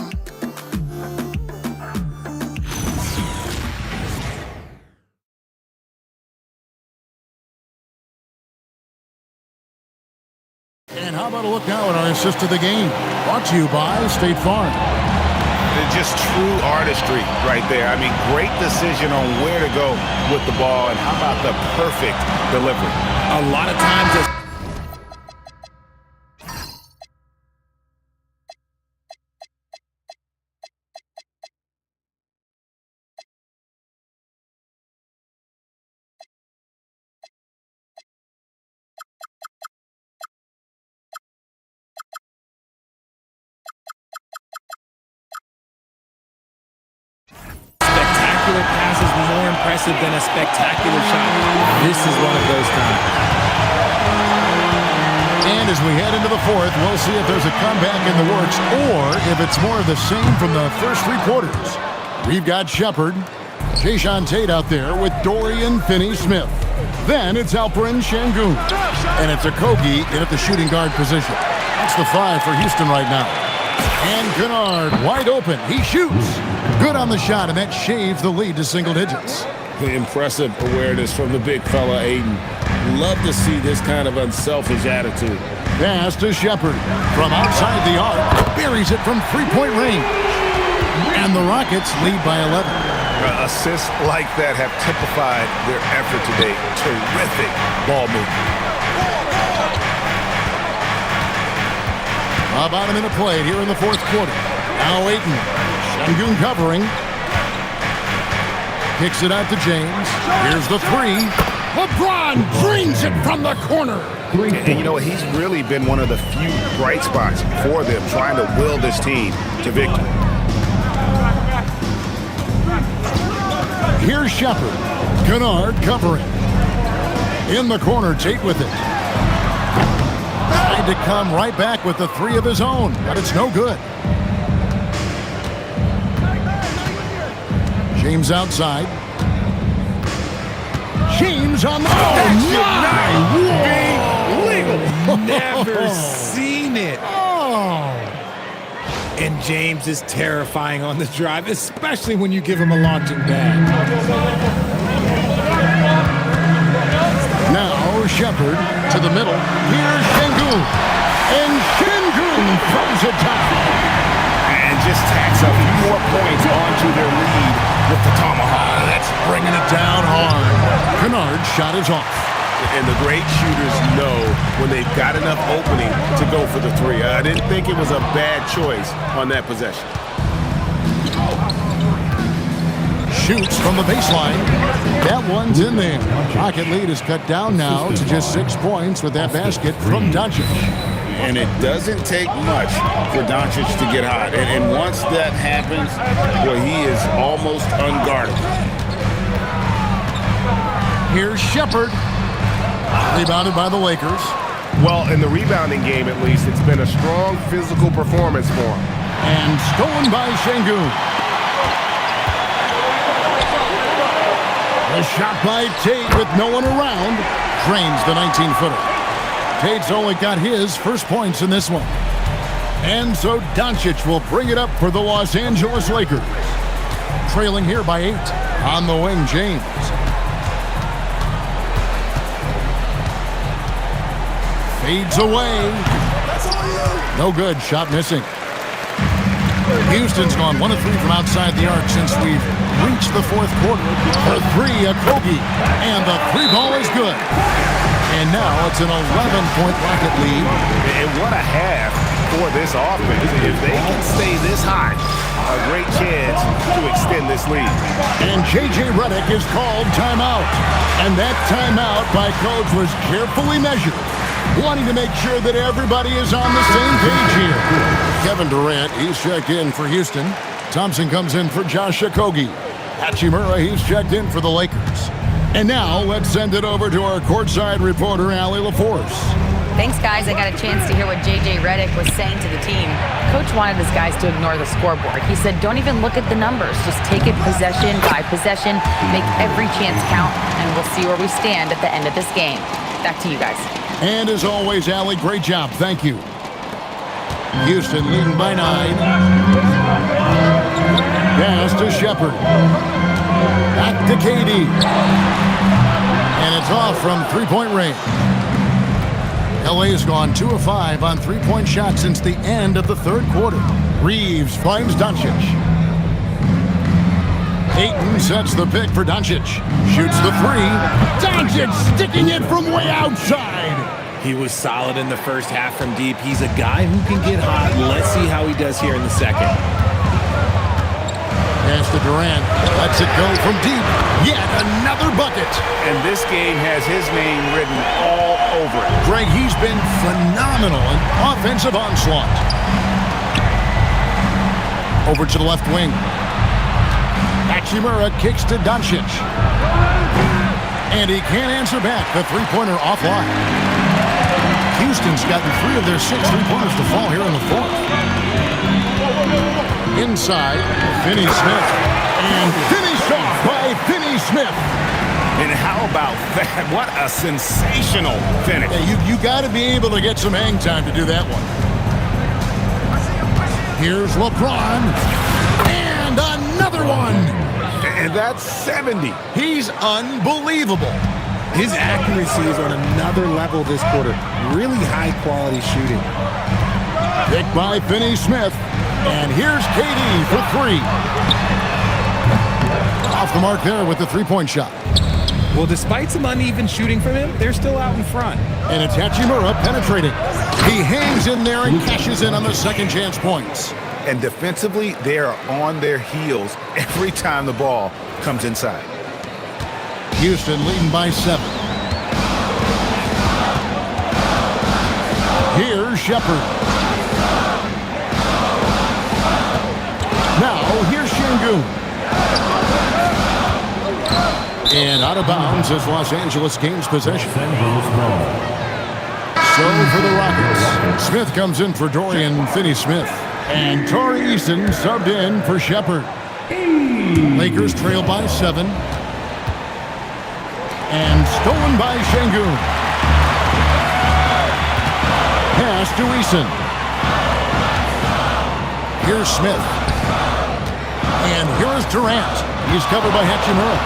And how about a look now at our assist of the game? Brought to you by State Farm. Just true artistry right there. I mean, great decision on where to go with the ball, and how about the perfect delivery? A lot of times pass is more impressive than a spectacular shot. This is one of those times. And as we head into the 4th, we'll see if there's a comeback in the works or if it's more of the same from the first 3 quarters. We've got Shepard, Jayshawn Tate out there with Dorian Finney-Smith. Then it's Alperen Şengün. And it's Okogie in at the shooting guard position. That's the 5 for Houston right now. And Kennard wide open. He shoots. Good on the shot, and that shaves the lead to single digits. Impressive awareness from the big fella, Aiden. Love to see this kind of unselfish attitude. Pass to Shepard. From outside the arc, buries it from three-point range. And the Rockets lead by 11. Assists like that have typified their effort today. Terrific ball movement. About a minute played here in the 4th quarter. Now Ayton. Şengün covering. Kicks it out to James. Here's the 3. LeBron drains it from the corner. And you know, he's really been one of the few bright spots for them, trying to will this team to victory. Here's Shepard. Kennard covering. In the corner, Tate with it. Tried to come right back with the 3 of his own, but it's no good. James outside. James on the Never seen it. Oh. And James is terrifying on the drive, especially when you give him a launching pad. Now Shepard to the middle. Here's Şengün. And Şengün throws it down. And just tacks a few more points onto their lead with the tomahawk. That's bringing it down hard. Kennard's shot is off. And the great shooters know when they've got enough opening to go for the 3. I didn't think it was a bad choice on that possession. Shoots from the baseline. That one's in there. Rocket lead is cut down now to just 6 points with that basket from Doncic. And it doesn't take much for Doncic to get hot. And once that happens, well, he is almost unguardable. Here's Shepard. Rebounded by the Lakers. Well, in the rebounding game, at least, it's been a strong physical performance for him. And stolen by Şengün. A shot by Tate with no one around. Drains the 19-footer. Tate's only got his first points in this one. And so Doncic will bring it up for the Los Angeles Lakers. Trailing here by 8. On the wing, James. Fades away. No good. Shot missing. Houston's gone 1 of 3 from outside the arc since we've reached the fourth quarter. For 3, Okogie. And the 3 ball is good. And now it's an 11-point Rocket lead. And what a half for this offense. If they can stay this high, a great chance to extend this lead. And J.J. Redick is called timeout. And that timeout by coach was carefully measured, wanting to make sure that everybody is on the same page here. Kevin Durant, he's checked in for Houston. Thompson comes in for Josh Okogie. Hachimura, he's checked in for the Lakers. And now let's send it over to our courtside reporter, Allie LaForce. Thanks, guys. I got a chance to hear what J.J. Redick was saying to the team. Coach wanted his guys to ignore the scoreboard. He said, don't even look at the numbers. Just take it possession by possession, make every chance count, and we'll see where we stand at the end of this game. Back to you guys. And as always, Allie, great job. Thank you. Houston leading by 9. Pass to Shepard. Back to KD. And it's off from three-point range. LA has gone 2 of 5 on three-point shots since the end of the third quarter. Reeves finds Doncic. Ayton sets the pick for Doncic. Shoots the 3. Doncic sticking it from way outside. He was solid in the first half from deep. He's a guy who can get hot. Let's see how he does here in the second. Pass to Durant. Lets it go from deep. Yet another bucket. And this game has his name written all over it. Greg, he's been phenomenal in offensive onslaught. Over to the left wing. Hachimura kicks to Doncic. And he can't answer back. The three-pointer offline. Houston's gotten 3 of their 6 three-pointers to fall here in the fourth. Inside, Finney Smith. And finished off by Finney Smith. And how about that? What a sensational finish. Yeah, you got to be able to get some hang time to do that one. Here's LeBron. And another one. And that's 70. He's unbelievable. His accuracy is on another level this quarter. Really high-quality shooting. Picked by Finney Smith. And here's KD for 3. Off the mark there with the three-point shot. Well, despite some uneven shooting from him, they're still out in front. And it's Hachimura penetrating. He hangs in there and cashes in on the second chance points. And defensively, they are on their heels every time the ball comes inside. Houston leading by 7. Here's Shepard. Now, here's Şengün. And out of bounds as Los Angeles gains possession. So for the Rockets, Smith comes in for Dorian Finney-Smith. And Torrey Eason subbed in for Shepard. Lakers trail by 7. And stolen by Şengün. Pass to Eason. Here's Smith. And here's Durant. He's covered by Hachimura.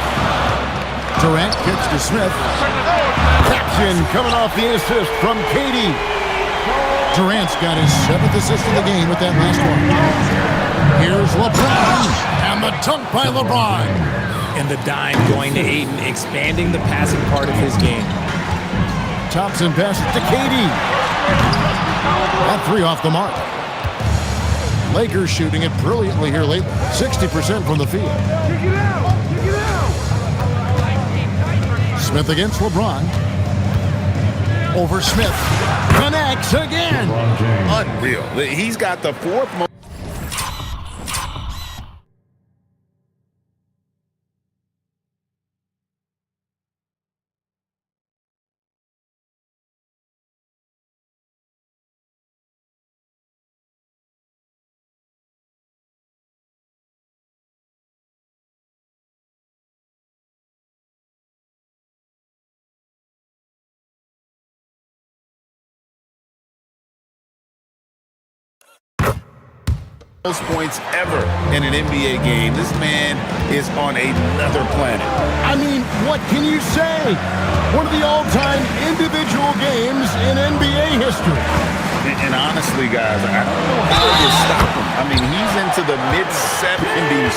Durant kicks to Smith. Caption coming off the assist from KD. Durant's got his 7th assist of the game with that last one. Here's LeBron. And the dunk by LeBron. And the dime going to Ayton, expanding the passing part of his game. Thompson passes to KD. That 3 off the mark. Lakers shooting it brilliantly here lately. 60% from the field. Smith against LeBron. Over Smith. Connects again. Unreal. He's got the 4th most. Most points ever in an NBA game. This man is on another planet. I mean, what what can you say? One of the all-time individual games in NBA history. And honestly, guys, I don't know how you stop him. I mean, he's into the mid-70s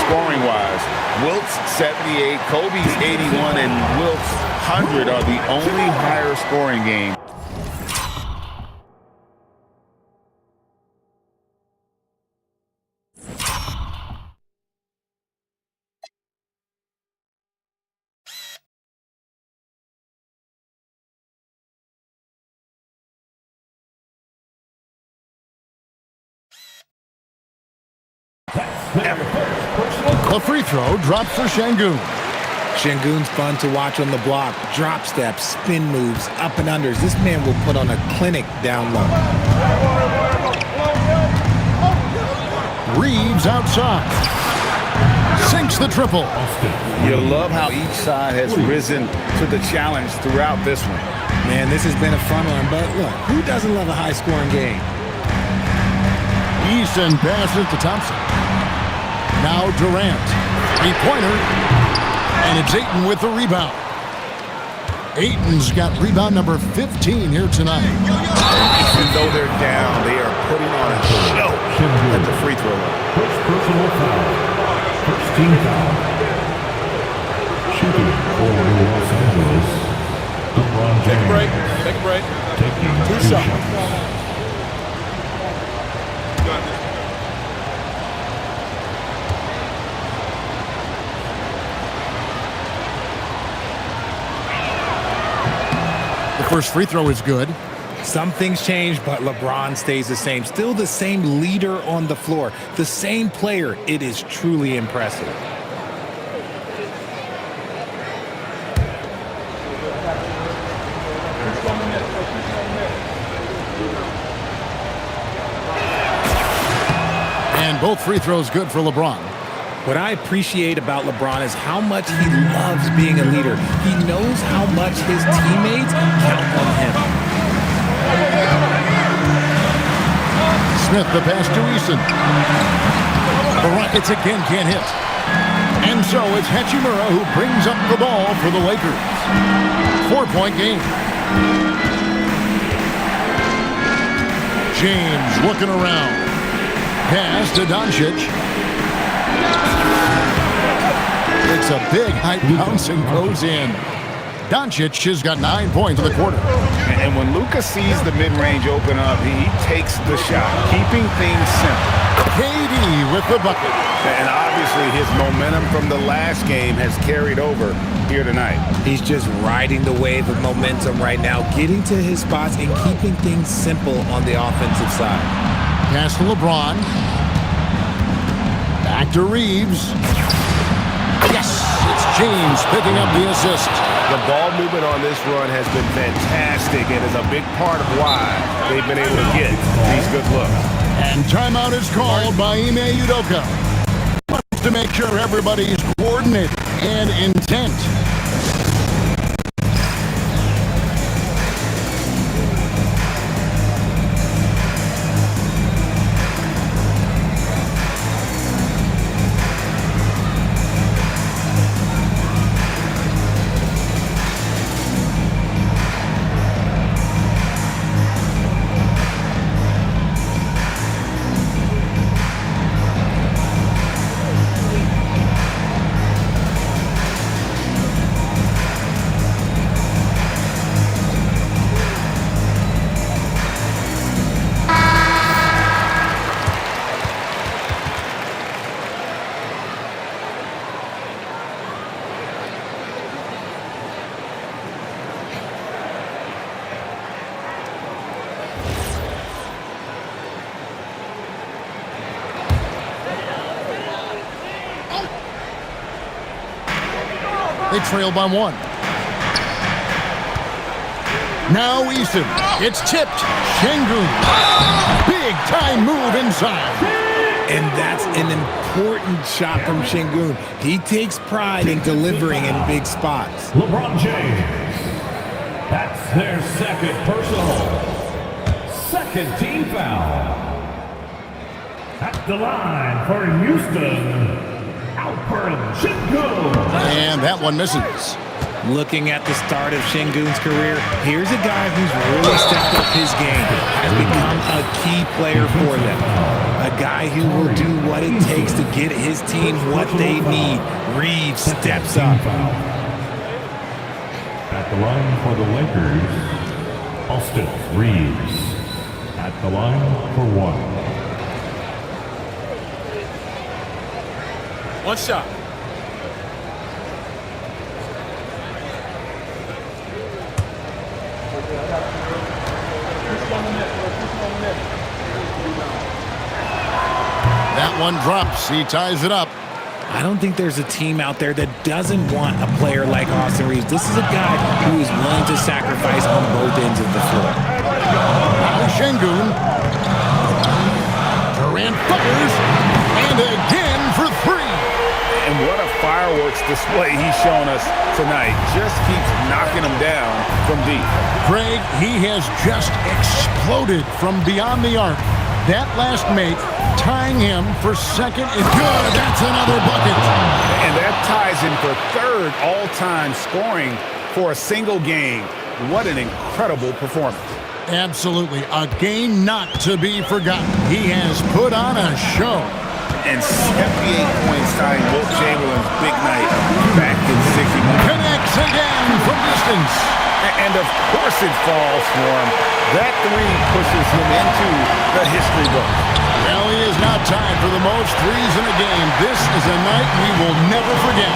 scoring-wise. Wilt's 78, Kobe's 81, and Wilt's 100 are the only higher scoring game. The free throw dropped for Şengün. Şengün's fun to watch on the block. Drop steps, spin moves, up and unders. This man will put on a clinic down low. Reeves outside. Sinks the triple. You love how each side has risen to the challenge throughout this one. Man, this has been a fun one, but look, who doesn't love a high-scoring game? Eason passes to Thompson. Now Durant. Three-pointer. And it's Ayton with the rebound. Ayton's got rebound number 15 here tonight. Even though they're down, they are putting on a show at the free throw line. First personal foul. First team foul. Shooting for Los Angeles. LeBron James. Take a break. Take a break. Taking 2 shots. The first free throw is good. Some things change, but LeBron stays the same. Still the same leader on the floor. The same player. It is truly impressive. And both free throws good for LeBron. What I appreciate about LeBron is how much he loves being a leader. He knows how much his teammates count on him. Smith, the pass to Eason. The Rockets again can't hit. And so it's Hachimura who brings up the ball for the Lakers. 4-point game. James looking around. Pass to Doncic. It's a big high bounce and goes in. Doncic has got 9 points in the quarter. And when Luka sees the mid-range open up, he takes the shot, keeping things simple. KD with the bucket. And obviously his momentum from the last game has carried over here tonight. He's just riding the wave of momentum right now, getting to his spots and keeping things simple on the offensive side. Pass to LeBron. Back to Reeves. Yes, it's James picking up the assist. The ball movement on this run has been fantastic and is a big part of why they've been able to get these good looks. And timeout is called by Ime Udoka. Wants to make sure everybody's coordinated and intent. They trail by 1. Now Eason. It's tipped. Şengün. Big time move inside. And that's an important shot from Şengün. He takes pride in delivering in big spots. LeBron James. That's their second personal. Second team foul. At the line for Houston, And that one misses. Looking at the start of Şengün's career, here's a guy who's really stepped up his game, has become a key player for them. A guy who will do what it takes to get his team what they need. Reeves steps up. At the line for the Lakers, Austin Reeves. At the line for one. One shot. That one drops. He ties it up. I don't think there's a team out there that doesn't want a player like Austin Reeves. This is a guy who is willing to sacrifice on both ends of the floor. Now Şengün. Durant fires. And again for three. And what a fireworks display he's shown us tonight. Just keeps knocking them down from deep. Greg, he has just exploded from beyond the arc. That last make, tying him for second is good. That's another bucket. And that ties him for third all-time scoring for a single game. What an incredible performance. Absolutely. A game not to be forgotten. He has put on a show. And 78 points tying Wilt Chamberlain's big night back in 61. Connects again from distance. And of course it falls for him. That three pushes him into the history book. Well, he is now tied for the most threes in a game. This is a night we will never forget.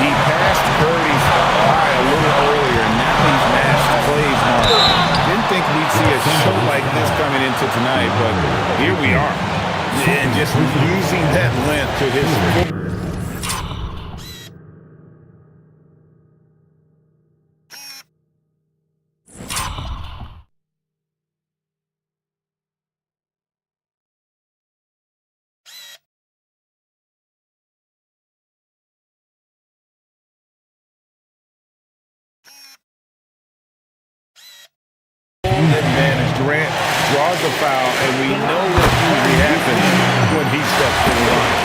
He passed Curry's by a little earlier, and now he's matched Clay's mark. Didn't think we'd see a show like this coming into tonight, but here we are. And just using that length to his full. Advantage. Durant draws a foul, and we know what usually happens when he steps to the line.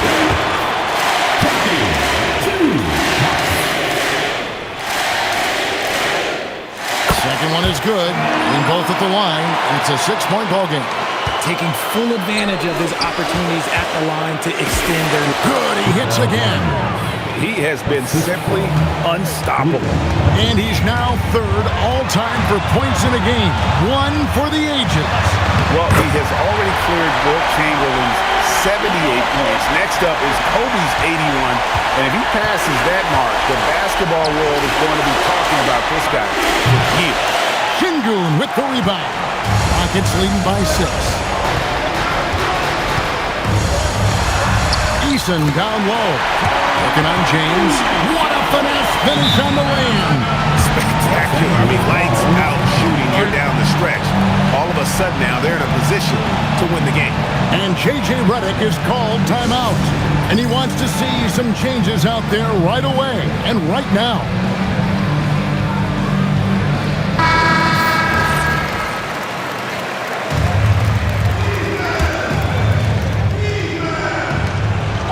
Second one is good. In both at the line. It's a 6-point ball game. Taking full advantage of his opportunities at the line to extend their... Good. He hits again. He has been simply unstoppable. And he's now third all-time for points in a game. One for the ages. Well, he has already cleared Wilt Chamberlain's 78 points. Next up is Kobe's 81. And if he passes that mark, the basketball world is going to be talking about this guy for years. Şengün with the rebound. Rockets leading by 6. Eason down low. Looking on James. What a finesse finish on the way-in. Spectacular. I mean, lights out shooting here down the stretch. All of a sudden now they're in a position to win the game. And J.J. Redick is called timeout. And he wants to see some changes out there right away and right now.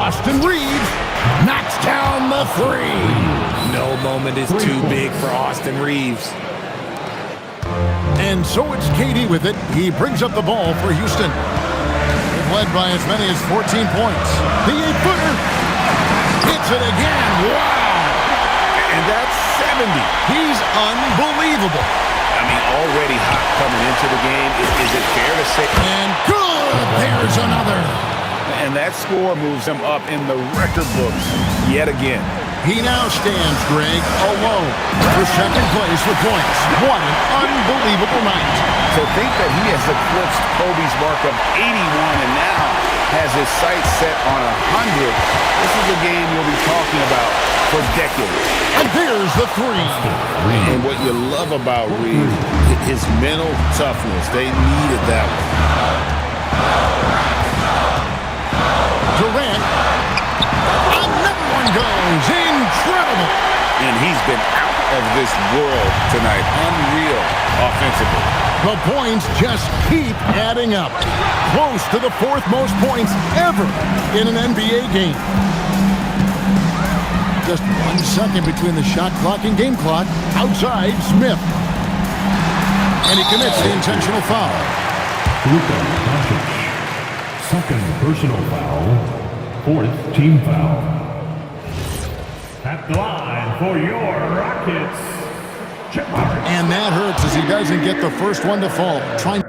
Austin Reeves knocks down the three. No moment is too big for Austin Reeves. And so it's KD with it. He brings up the ball for Houston. They've led by as many as 14 points. The 8-footer hits it again. Wow! And that's 70. He's unbelievable. I mean, already hot coming into the game. Is it fair to say? And good! There's another. And that score moves him up in the record books yet again. He now stands, Greg, alone for second place with points. What an unbelievable night. To think that he has eclipsed Kobe's mark of 81 and now has his sights set on 100. This is a game you'll be talking about for decades. And there's the three. And what you love about Reeves, his mental toughness. They needed that one. Durant. Another one goes. Incredible. And he's been out of this world tonight. Unreal offensively. The points just keep adding up. Close to the 4th most points ever in an NBA game. just 1 second between the shot clock and game clock. Outside, Smith. And he commits the intentional foul. Luka Doncic. Second personal foul. 4th team foul. At the line for your Rockets. And that hurts as he doesn't get the first one to fall. Trying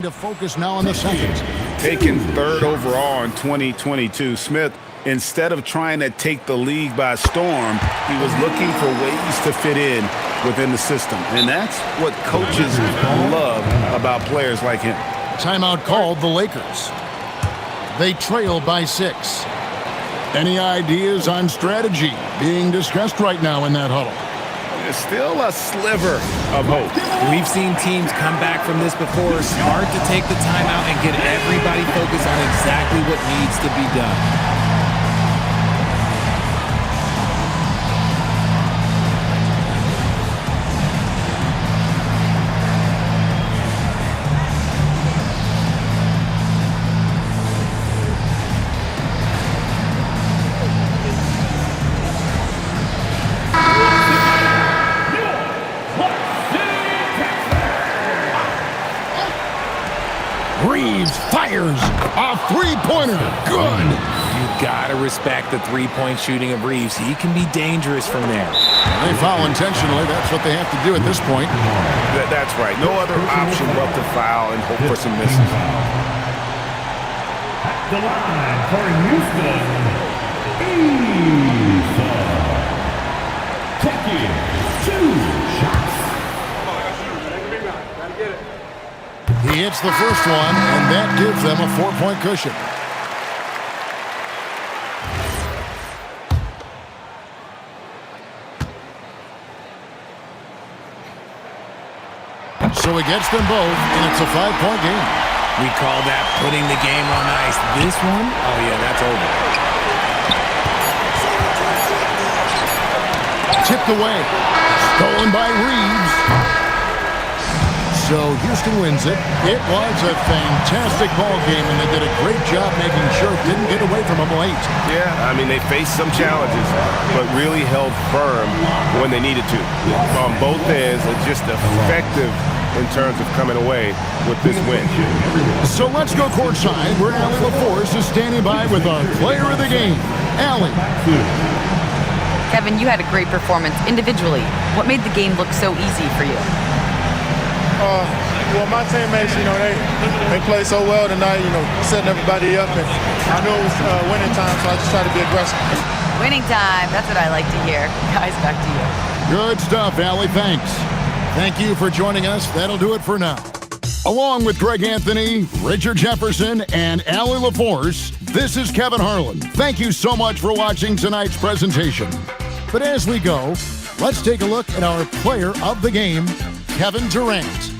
to focus now on the second. Taken 3rd overall in 2022, Smith, instead of trying to take the league by storm, he was looking for ways to fit in within the system. And that's what coaches love about players like him. Timeout called the Lakers. They trail by 6. Any ideas on strategy being discussed right now in that huddle? There's still a sliver of hope. We've seen teams come back from this before. Smart to take the timeout and get everybody focused on exactly what needs to be done. Reeves fires a three-pointer. Good. You gotta respect the three-point shooting of Reeves. He can be dangerous from there. They foul intentionally. That's what they have to do at this point. That's right. No other option but to foul and hope for some misses. At the line for Houston, Issa. Taking 2 shots. He hits the first one, and that gives them a 4-point cushion. So he gets them both, and it's a 5-point game. We call that putting the game on ice. This one, oh yeah, that's over. Tipped away. Stolen by Reeves. So Houston wins it. It was a fantastic ball game, and they did a great job making sure it didn't get away from them late. Yeah, I mean, they faced some challenges, but really held firm when they needed to. On both ends, and just effective in terms of coming away with this win. So let's go courtside, where Allie LaForce is standing by with our player of the game, Allie. Kevin, you had a great performance individually. What made the game look so easy for you? Well, my teammates, they played so well tonight, setting everybody up. And I knew it was winning time, so I just tried to be aggressive. Winning time, that's what I like to hear. Guys, back to you. Good stuff, Allie. Thanks. Thank you for joining us. That'll do it for now. Along with Greg Anthony, Richard Jefferson, and Allie LaForce, this is Kevin Harlan. Thank you so much for watching tonight's presentation. But as we go, let's take a look at our player of the game, Kevin Durant.